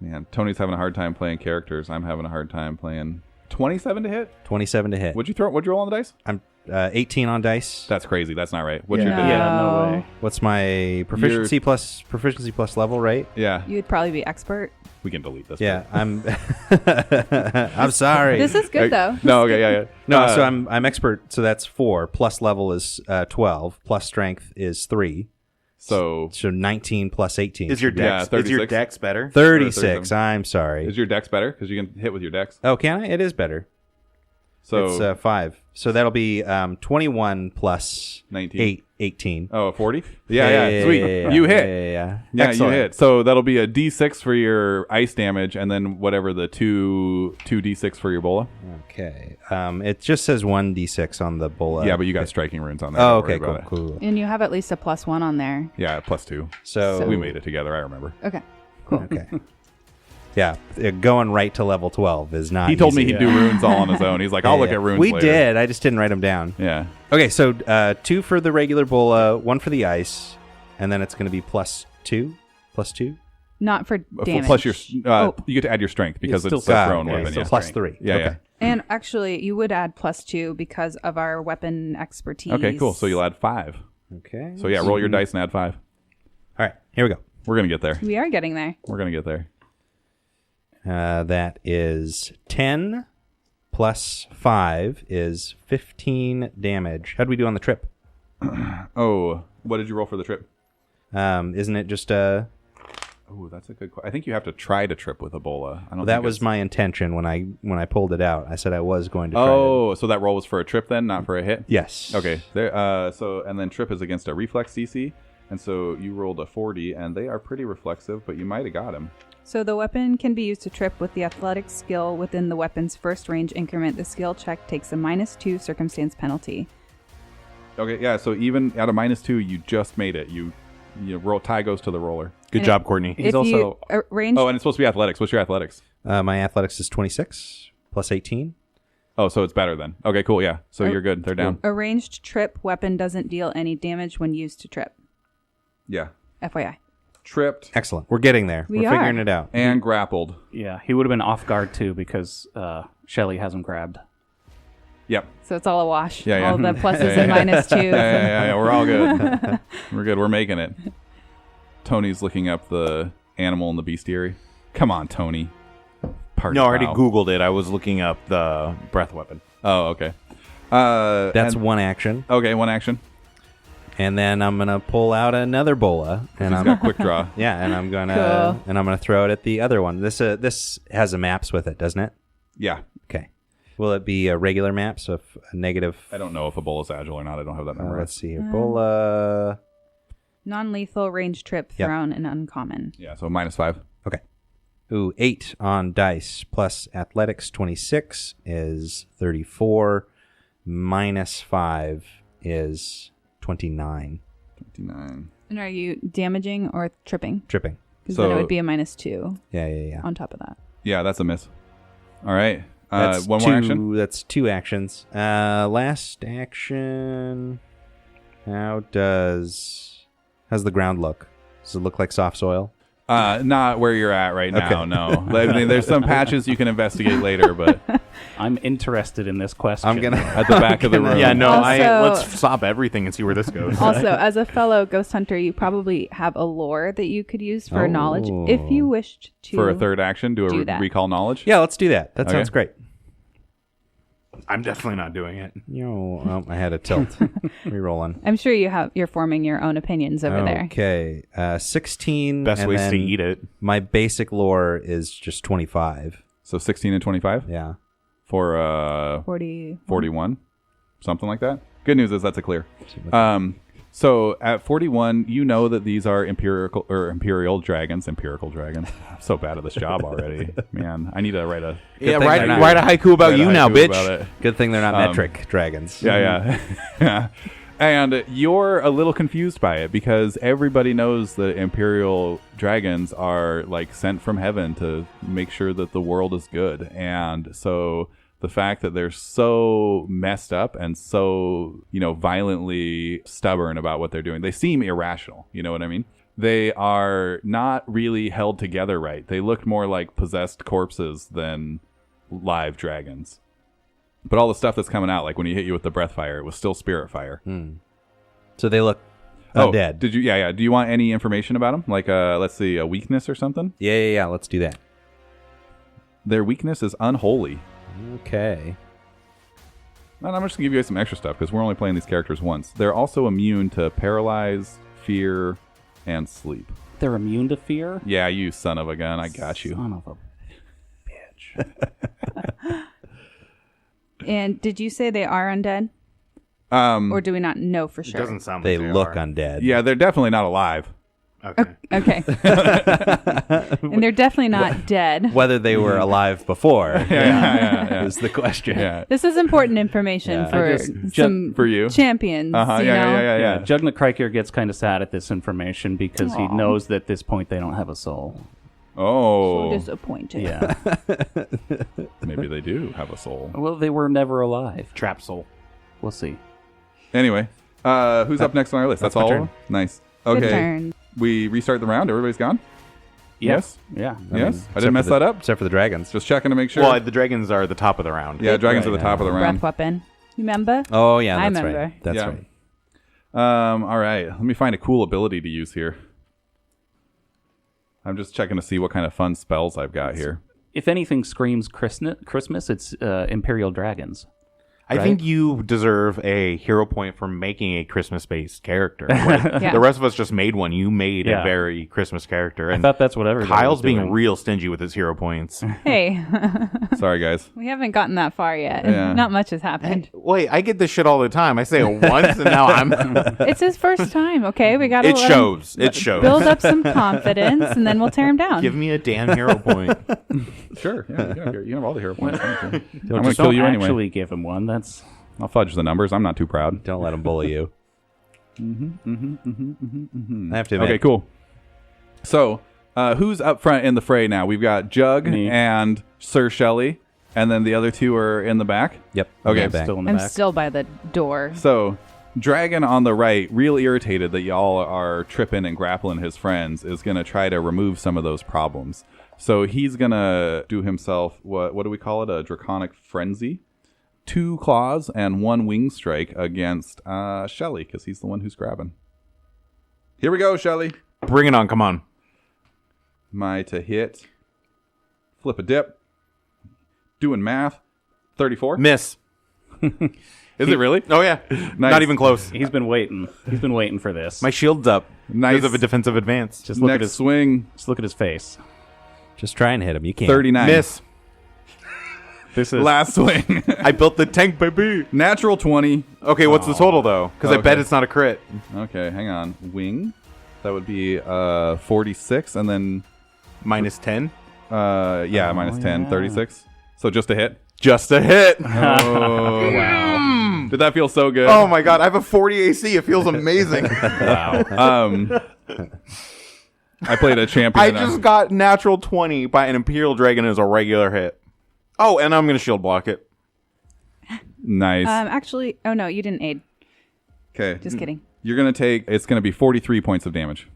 Man, Tony's having a hard time playing characters. I'm having a hard time playing. 27 to hit? 27 to hit. What'd you roll on the dice? I'm 18 on dice. That's crazy. That's not right. What's your No. dice? Yeah, no way. What's my proficiency plus level, right? Yeah, You would probably be expert. we can delete this. Yeah, I'm I'm sorry. This is good, though. No, okay, yeah. No, so I'm expert, so that's 4. Plus level is 12. Plus strength is 3. So So 19 plus 18. Is your should be Yeah, dex, is your 36. dex better? 36. I'm sorry. is your dex better? Because you can hit with your dex. Oh, can I? It is better. So It's 5. So that'll be 21 plus 19. 8. 18. Oh, 40? Yeah, sweet. You hit. Yeah. Yeah, Excellent. you hit. So that'll be a D6 for your ice damage, and then whatever the two D6 for your bola. Okay. It just says 1d6 on the bola. Yeah, but you got striking runes on there. Oh, Don't worry okay, about cool. it. And you have at least a +1 on there. Yeah, +2. So We made it together, I remember. Okay, cool. Okay. Yeah, going right to level 12 is not He told me easy. he'd do runes all on his own. He's like, I'll look Yeah. at runes We later. did. I just didn't write them down. Yeah. Okay, so 2 for the regular bola, 1 for the ice, and then it's going to be +2? +2? Not for damage. Plus your, Oh. you get to add your strength because It's it's still a thrown okay, weapon. so Yeah. +3. Yeah, okay. yeah. And actually, you would add +2 because of our weapon expertise. Okay, cool. So you'll add 5. Okay. So yeah, roll your dice and add 5. All right, here we go. We're gonna get there. We are getting there. We're gonna get there. That is 10 plus 5 is 15 damage. How'd we do on the trip? Oh, what did you roll for the trip? Isn't it just Oh, that's a good question. I think you have to try to trip with Ebola. I don't. that think was it's- my intention when I pulled it out. I said I was going to try Oh, so that roll was for a trip then, not for a hit. Yes. Okay. There. So and then trip is against a reflex DC, and so you rolled a 40, and they are pretty reflexive, but you might have got him. So the weapon can be used to trip with the athletic skill within the weapon's first range increment. The skill check takes a -2 circumstance penalty. Okay. Yeah. So even at a -2, you just made it. You roll. Tie goes to the roller. Good And job, Courtney. He's if also- you range, Oh, and it's supposed to be athletics. What's your athletics? My athletics is 26 plus 18. Oh, so it's better then. Okay, cool. Yeah. So you're good. They're down. a ranged trip weapon doesn't deal any damage when used to trip. Yeah. FYI. Tripped Excellent. We're getting there. We We're are. figuring it out. and grappled. Yeah, he would have been off guard too because Shelly has him grabbed. Yep. So it's all a wash. Yeah, yeah. All the pluses Yeah, and yeah. -2s. Yeah. We're all good. We're good. We're making it. Tony's looking up the animal in the bestiary. Come on, Tony. Party No, I already foul. Googled it. I was looking up the breath weapon. Oh, okay. That's and- one action. okay. One action. And then I'm going to pull out another bola. And He's I'm got quick draw. Yeah, and I'm gonna Cool. throw it at the other one. This has a maps with it, doesn't it? Yeah. Okay. Will it be a regular map? So if a negative. I don't know if a bull is agile or not. I don't have that memorized. Let's see here. Bola. Non-lethal range trip Yep. thrown and uncommon. Yeah. So -5. Okay. Ooh, 8 on dice plus athletics 26 is 34. -5 is 29. 29. And are you damaging or tripping? Tripping. Because then it So- would be a -2 Yeah. on top of that. Yeah, that's a miss. All right. That's One more action. That's 2 actions. Last action. How's the ground look? Does it look like soft soil? Not where you're at right now. Okay. No. I mean, there's some patches you can investigate later, but I'm interested in this question. I'm gonna at the back of the room. Yeah, no, Also- let's stop everything and see where this goes. Also, as a fellow ghost hunter, you probably have a lore that you could use for knowledge if you wished to. For a third action, do do a that. recall knowledge. Yeah, let's do that. That Okay. sounds great. I'm definitely not doing it. I had a tilt. Rerolling. I'm sure you're forming your own opinions over there. Okay. 16. Best and ways to then eat it. My basic lore is just 25. So 16 and 25 Yeah. for 40. 41, something like that. Good news is that's a clear. So at 41, you know that these are imperial dragons. Empirical dragons. I'm so bad at this job already, man. I need to write a Yeah, thing write they're not- a haiku about write a you now, haiku bitch. about it. Good thing they're not metric dragons. Yeah. Yeah. And you're a little confused by it because everybody knows that imperial dragons are like sent from heaven to make sure that the world is good. And so the fact that they're so messed up and so, violently stubborn about what they're doing, they seem irrational. You know what I mean? They are not really held together right. They look more like possessed corpses than live dragons. But all the stuff that's coming out, like when he hit you with the breath fire, it was still spirit fire. So they look Oh, undead. did you? Yeah. Do you want any information about them? Like, let's see, a weakness or something? Yeah. Let's do that. Their weakness is unholy. Okay. And I'm just gonna give you guys some extra stuff because we're only playing these characters once. They're also immune to paralyze, fear, and sleep. They're immune to fear? Yeah, you son of a gun. I got you. Son of a bitch. And did you say they are undead? Or do we not know for It sure? doesn't sound They like look are. undead. Yeah, they're definitely not alive. Okay. Okay. And they're definitely not dead. Whether they were alive before Yeah. is the question. Yeah. This is important information Yeah. for some for you. champions. Uh-huh. You Yeah, know? yeah. Jugna Kriker gets kind of sad at this information because he Aw. knows that at this point they don't have a soul. Oh. So disappointed. Yeah. Maybe they do have a soul. Well, they were never alive. Trap soul. We'll see. Anyway, who's up next on our list? That's my all? turn. Nice. Good Okay. turn. We restart the round. Everybody's gone? Yes? Yeah. Yes? I didn't mess that up? Except for the dragons. Just checking to make sure. Well, the dragons are at the top of the round. yeah, dragons are the top of the Breath round. weapon. You remember? Oh, yeah, I that's remember. right. That's Yeah. right. All right. Let me find a cool ability to use here. I'm just checking to see what kind of fun spells I've got here. If anything screams Christmas, it's Imperial Dragons. I Right? think you deserve a hero point for making a Christmas-based character. Yeah. The rest of us just made one. You made Yeah. a very Christmas character. I And thought that's what everybody Kyle's was being doing. real stingy with his hero points. Hey, Sorry, guys. we haven't gotten that far yet. Yeah. Not much has happened. Wait, I get this shit all the time. I say it once, and now I'm... It's his first time, okay? We got to It shows. It shows. build up some confidence, and then we'll tear him down. Give me a damn hero point. Sure. Yeah, you have all the hero points. I'm going to Just kill don't you anyway. actually give him one. That's I'll fudge the numbers. I'm not too proud. Don't let them bully you. I have to admit. Okay, cool. So, who's up front in the fray now? We've got Jug Me. and Sir Shelley, and then the other two are in the back. Yep. Okay. I'm back. still in the I'm back. still by the door. So, Dragon on the right, real irritated that y'all are tripping and grappling his friends, is going to try to remove some of those problems. So, he's going to do himself, what do we call it? A draconic frenzy. 2 claws and 1 wing strike against Shelley, because he's the one who's grabbing. Here we go, Shelley. Bring it on. Come on. My to hit. Flip a dip. Doing math. 34. Miss. Is it really? Oh, yeah. Nice. Not even close. He's been waiting. He's been waiting for this. My shield's up. Nice. Because of a defensive advance. Just look at Next his swing. Just look at his face. Just try and hit him. You can't. 39. Miss. This is Last swing. I built the tank, baby. Natural 20. Okay, what's the total, though? Because I bet Okay. it's not a crit. Okay, hang on. Wing. That would be 46, and then Minus 10. minus 10, yeah. 36. So just a hit. Just a hit. Oh wow! Did that feel so good? Oh, my God. I have a 40 AC. It feels amazing. wow. I played a champion. I just got natural 20 by an Imperial Dragon as a regular hit. Oh, and I'm going to shield block it. Nice. Actually, oh no, you didn't aid. Okay. Just kidding. You're gonna take. It's gonna be 43 points of damage.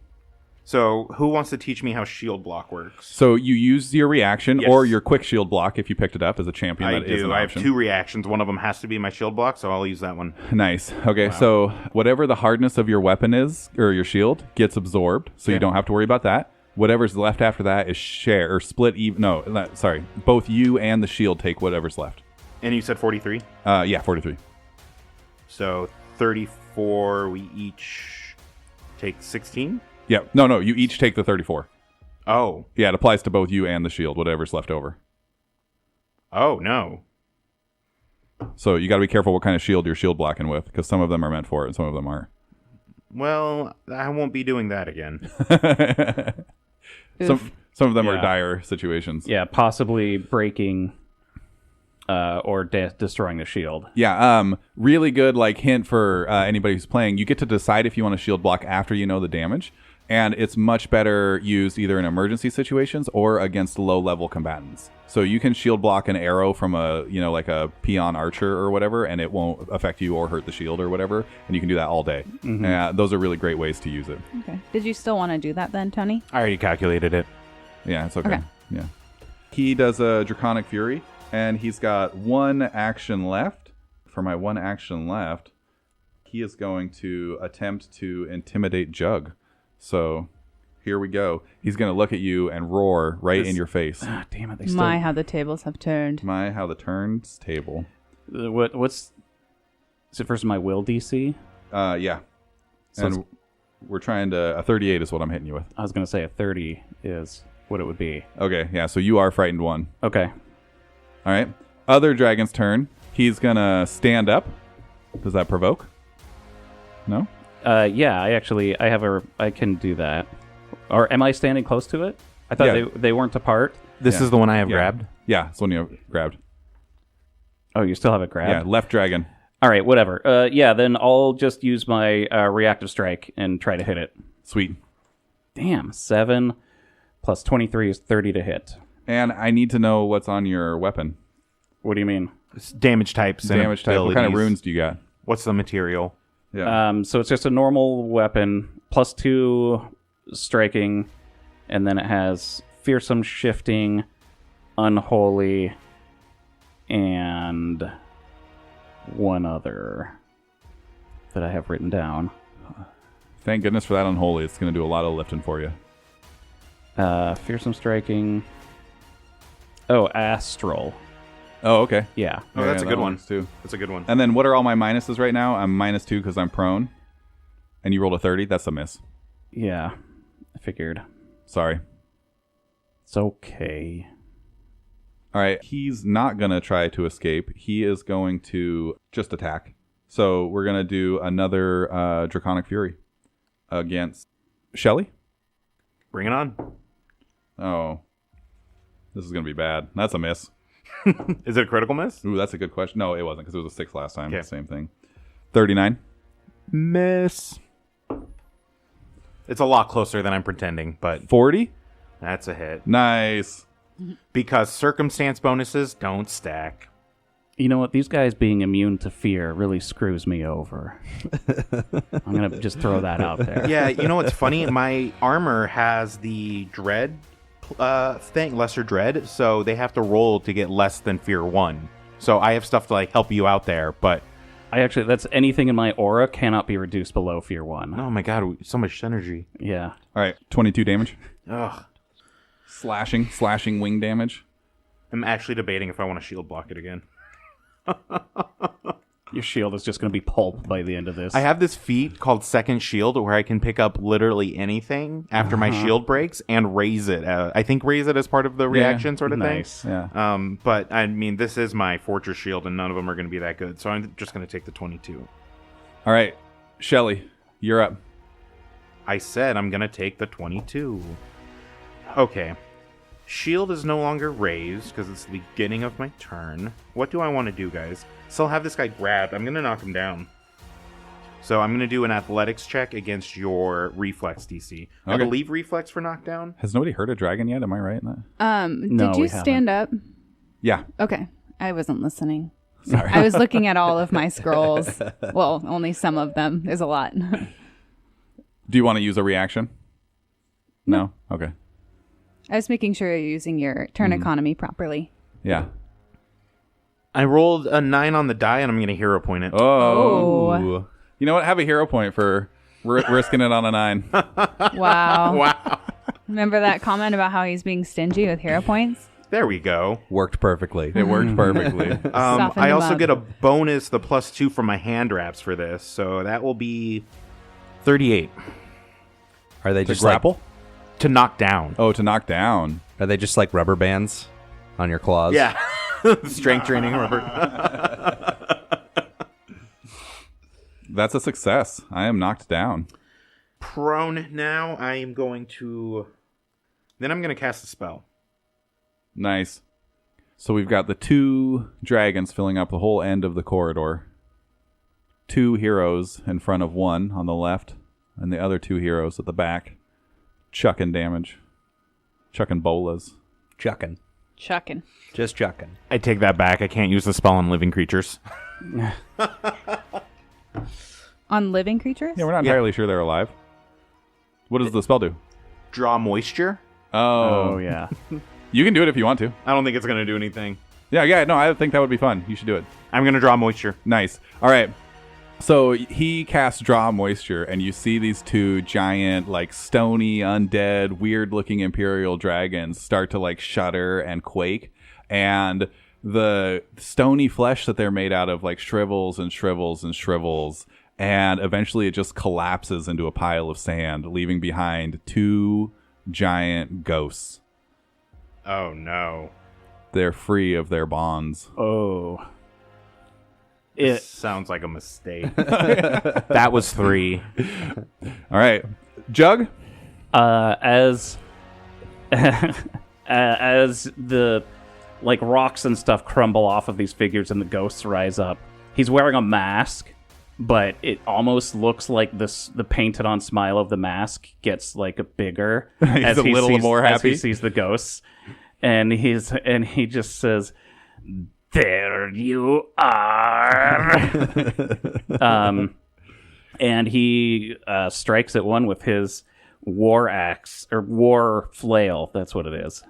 So, who wants to teach me how shield block works? So you use your reaction Yes. or your quick shield block if you picked it up as a champion. I That is an do. I have option. 2 reactions. One of them has to be my shield block, so I'll use that one. Nice. Okay, so whatever the hardness of your weapon is, or your shield, gets absorbed, so you Yeah. don't have to worry about that. Whatever's left after that is share or split even. No, sorry. Both you and the shield take whatever's left. And you said 43? Yeah, 43. So, 34, we each take 16? Yeah, no. You each take the 34. Oh. Yeah, it applies to both you and the shield, whatever's left over. Oh, no. So you got to be careful what kind of shield you're shield blocking with, because some of them are meant for it and some of them aren't. Well, I won't be doing that again. Some of them are Yeah. dire situations. Yeah, possibly breaking or destroying the shield. Yeah, really good hint for anybody who's playing. You get to decide if you want to shield block after you know the damage, and it's much better used either in emergency situations or against low-level combatants. So you can shield block an arrow from a a peon archer or whatever, and it won't affect you or hurt the shield or whatever, and you can do that all day. Those are really great ways to use it. Okay. Did you still want to do that then, Tony? I already calculated it. Yeah, it's okay. Okay. Yeah. He does a Draconic Fury, and he's got 1 action left. For my 1 action left, he is going to attempt to intimidate Jug. So here we go. He's going to look at you and roar right in your face. Ah, damn it! They still. My, how the tables have turned. My, how the turns table. What's is it versus my will DC? Yeah. So And we're trying to... A 38 is what I'm hitting you with. I was gonna say a 30 is what it would be. Okay, yeah, so you are frightened 1. Okay. All right. Other dragon's turn. He's going to stand up Does that provoke? No? Yeah, I can do that. Or am I standing close to it? I thought Yeah. they weren't apart. This Yeah. is the one I have Yeah. grabbed. Yeah, it's one you grabbed. Oh, you still have it grabbed? Yeah, left dragon. All right, whatever. Yeah, then I'll just use my reactive strike and try to hit it. Sweet. Damn, 7 plus 23 is 30 to hit. And I need to know what's on your weapon. What do you mean? It's damage types. And Damage type. What kind of abilities. runes do you got? What's the material? Yeah. So it's just a normal weapon, plus 2 striking, and then it has fearsome shifting, unholy, and one other that I have written down. Thank goodness for that unholy. It's going to do a lot of lifting for you. Fearsome striking. Oh, astral. Oh, okay. Yeah. Oh, that's a that good one. works too. That's a good one. And then what are all my minuses right now? I'm -2 because I'm prone. And you rolled a 30. That's a miss. Yeah. I figured. Sorry. It's okay. All right. He's not going to try to escape. He is going to just attack. So we're going to do another Draconic Fury against Shelly. Bring it on. Oh. This is going to be bad. That's a miss. Is it a critical miss? Ooh, that's a good question. No, it wasn't because it was a 6 last time. Okay. Same thing. 39. Miss. It's a lot closer than I'm pretending, but 40. that's a hit. Nice. Because circumstance bonuses don't stack. You know what? These guys being immune to fear really screws me over. I'm going to just throw that out there. Yeah, you know what's funny? My armor has the dread thing, lesser dread, so they have to roll to get less than fear 1. So I have stuff to like help you out there, but That's anything in my aura cannot be reduced below fear 1. oh my god, so much energy. Yeah. All right. 22 damage. Ugh. Slashing wing damage. I'm actually debating if I want to shield block it again. Your shield is just going to be pulp by the end of this. I have this feat called Second Shield where I can pick up literally anything after my shield breaks and raise it. I think raise it as part of the reaction sort of nice. thing. Yeah. But I mean, this is my Fortress Shield and none of them are going to be that good. So I'm just going to take the 22. All right. Shelly, you're up. I said I'm going to take the 22. Okay. Shield is no longer raised because it's the beginning of my turn. What do I want to do, guys? So I'll have this guy grabbed. I'm going to knock him down. So I'm going to do an athletics check against your reflex DC. I Okay. believe reflex for knockdown. Has nobody heard a dragon yet? Am I right in that? No, Did you we stand up? Yeah. Okay. I wasn't listening. Sorry. I was looking at all of my scrolls. Well, only some of them. Is a lot. Do you want to use a reaction? No? Okay. I was making sure you're using your turn economy properly. Yeah. I rolled a 9 on the die and I'm going to hero point it. Oh. You know what? Have a hero point for risking it on a 9. Wow. Wow. Remember that comment about how he's being stingy with hero points? There we go. Worked perfectly. It worked perfectly. Soften I them also up. get a bonus, the +2 from my hand wraps for this. So that will be 38 Are they To just grapple? like to knock down. Oh, to knock down. are they just like rubber bands on your claws? Yeah. Strength training, rubber. That's a success. I am knocked down. Prone now. I am going to... Then I'm going to cast a spell. Nice. So we've got the 2 dragons filling up the whole end of the corridor. 2 heroes in front of one on the left, and the other 2 heroes at the back. Chucking damage. Chucking bolas. Chucking. Chucking. Just chucking. I take that back. I can't use the spell on living creatures. On living creatures? Yeah, we're not entirely sure they're alive. What does the spell do? Draw moisture? Oh, Oh, yeah. You can do it if you want to. I don't think it's going to do anything. Yeah, no, I think that would be fun. You should do it. I'm going to draw moisture. Nice. All right. So he casts Draw Moisture, and you see these 2 giant, like, stony, undead, weird-looking Imperial dragons start to, like, shudder and quake. And the stony flesh that they're made out of, like, shrivels and shrivels and shrivels. And eventually it just collapses into a pile of sand, leaving behind 2 giant ghosts. Oh, no. They're free of their bonds. Oh. It Sounds like a mistake. That was 3. All right. Jug? as as the like rocks and stuff crumble off of these figures and the ghosts rise up. He's wearing a mask, but it almost looks like the painted on smile of the mask gets like bigger He's a little more as he happy. sees the ghosts, and he just says, "There you are." And he strikes at one with his war axe or war flail. That's what it is.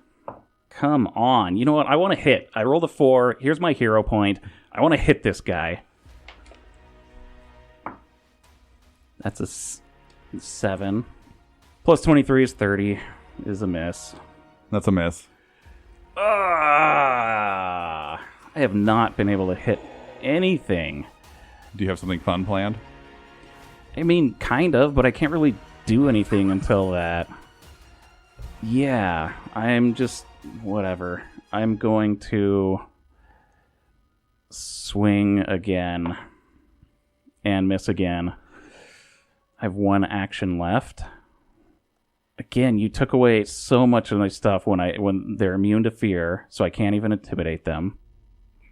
Come on. You know what? I want to hit. I rolled a 4. Here's my hero point. I want to hit this guy. That's a 7. Plus 23 is 30. Is a miss. That's a miss. I have not been able to hit anything. Do you have something fun planned? I mean, kind of, but I can't really do anything until that. Yeah, I'm just... whatever. I'm going to swing again and miss again. I have 1 action left. Again, you took away so much of my stuff when they're immune to fear, so I can't even intimidate them.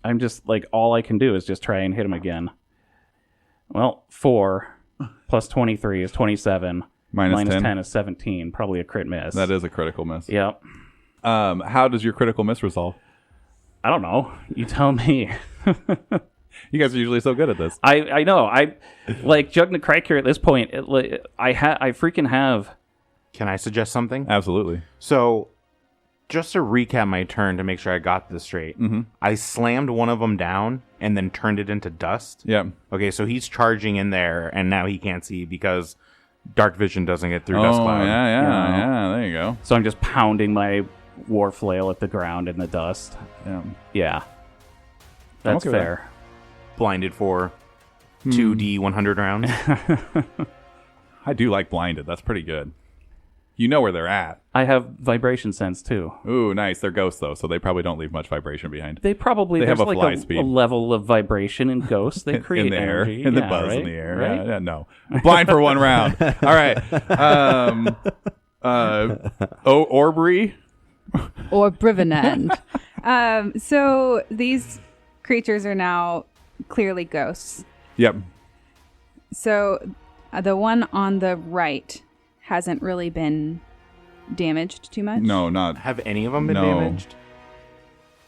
I'm just, like, all I can do is just try and hit him again. Well, 4 plus 23 is 27. Minus 10 is 17. Probably a crit miss. That is a critical miss. Yep. How does your critical miss resolve? I don't know. You tell me. You guys are usually so good at this. I know. I like Jugna Criker at this point. I freaking have. Can I suggest something? Absolutely. So, just to recap my turn to make sure I got this straight, I slammed one of them down and then turned it into dust. Yeah. Okay, so he's charging in there, and now he can't see because dark vision doesn't get through dust cloud. Yeah. There you go. So I'm just pounding my war flail at the ground in the dust. Yeah. Yeah. That's okay with fair. Blinded for 2D 100 rounds. I do like blinded. That's pretty good. You know where they're at. I have vibration sense too. Ooh, nice. They're ghosts though, so they probably don't leave much vibration behind. They probably They there's have a like fly speed. a level of vibration in ghosts. They create in the air, energy. in the Yeah, buzz right? in the air. Right? Yeah, no. Blind for 1 round. All right. Aubrey. Or Brivenend. So these creatures are now clearly ghosts. Yep. So the one on the right hasn't really been damaged too much. No, not. Have any of them been No. damaged?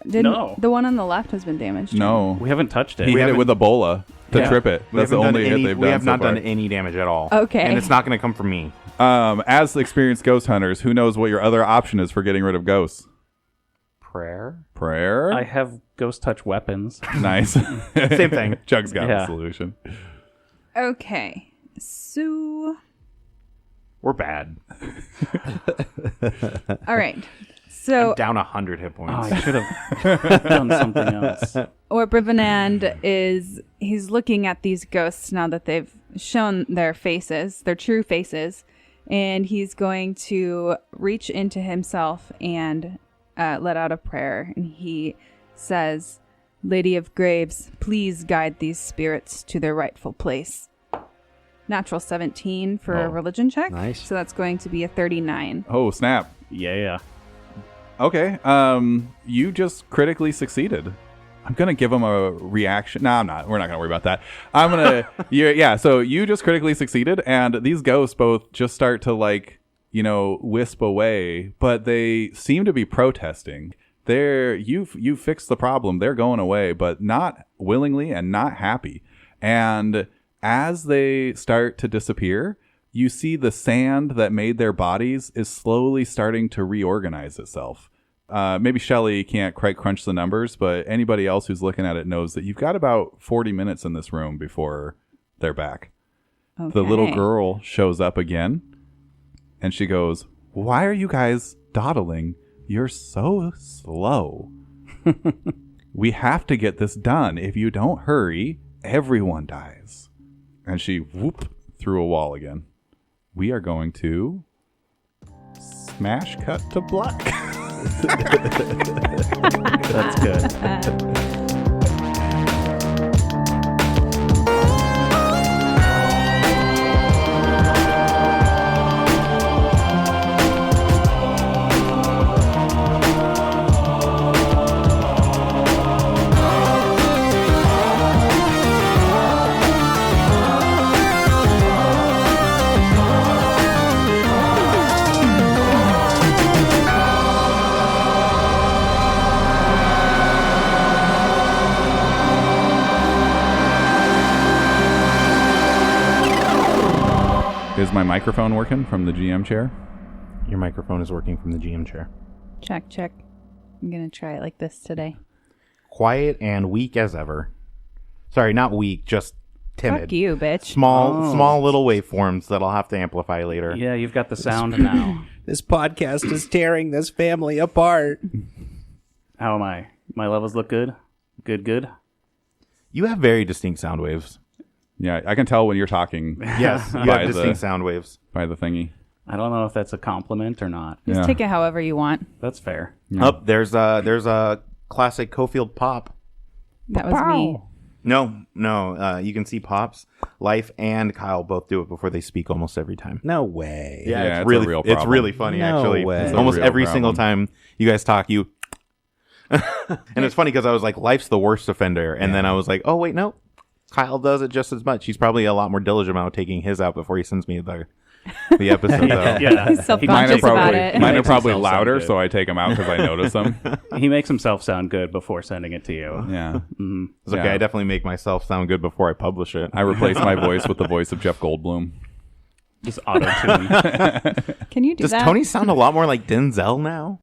No. The one on the left has been damaged. No. We haven't touched it. He hit it haven't- with Ebola to Yeah. trip it. We That's the haven't done only hit any- they've done. We have not so far. done any damage at all. Okay. And it's not going to come from me. As experienced ghost hunters, who knows what your other option is for getting rid of ghosts? Prayer? Prayer. I have ghost touch weapons. Nice. Same thing. Jug's got the Yeah. solution. Okay. So, We're bad. all right. So, I'm down 100 hit points. Oh, I should have done something else. or Brivenand he's looking at these ghosts now that they've shown their faces, their true faces, and he's going to reach into himself and let out a prayer. And he says, "Lady of Graves, please guide these spirits to their rightful place." Natural 17 for a religion check. Nice. So that's going to be a 39. Oh, snap. Yeah. Okay. You just critically succeeded. I'm gonna give him a reaction. No, I'm not. We're not gonna worry about that. I'm gonna. Yeah. So you just critically succeeded, and these ghosts both just start to wisp away, but they seem to be protesting. You fixed the problem. They're going away, but not willingly and not happy. And as they start to disappear, you see the sand that made their bodies is slowly starting to reorganize itself. Maybe Shelly can't quite crunch the numbers, but anybody else who's looking at it knows that you've got about 40 minutes in this room before they're back. Okay. The little girl shows up again, and she goes, "Why are you guys dawdling? You're so slow. We have to get this done. If you don't hurry, everyone dies." And she whoop through a wall again. We are going to smash cut to black. That's good. Is my microphone working from the GM chair? Your microphone is working from the GM chair. Check, check. I'm going to try it like this today. Quiet and weak as ever. Sorry, not weak, just timid. Fuck you, bitch. Small little waveforms that I'll have to amplify later. Yeah, you've got the sound now. This podcast is tearing this family apart. How am I? My levels look good? Good? You have very distinct sound waves. Yeah, I can tell when you're talking. Yes, you By have the- distinct sound waves. By the thingy. I don't know if that's a compliment or not. Just Yeah. take it however you want. That's fair. Up there's a classic Cofield pop. That was me. No, you can see Pops, Life, and Kyle both do it before they speak almost every time. No way. Yeah, it's it's really a real it's problem. really funny No actually. way. It's a Almost real every single problem. time you guys talk, you. And it's funny because I was like, Life's the worst offender, and then I was like, oh wait, no, Kyle does it just as much. He's probably a lot more diligent about taking his out before he sends me the episode. Though. Yeah. He's self-conscious about it. Mine are Makes probably himself sound louder, good. so I take them out because I notice them. He makes himself sound good before sending it to you. Yeah. It's okay. Yeah. I definitely make myself sound good before I publish it. I replace my voice with the voice of Jeff Goldblum. Just auto-tune. Can you do Does that? Tony sound a lot more like Denzel now?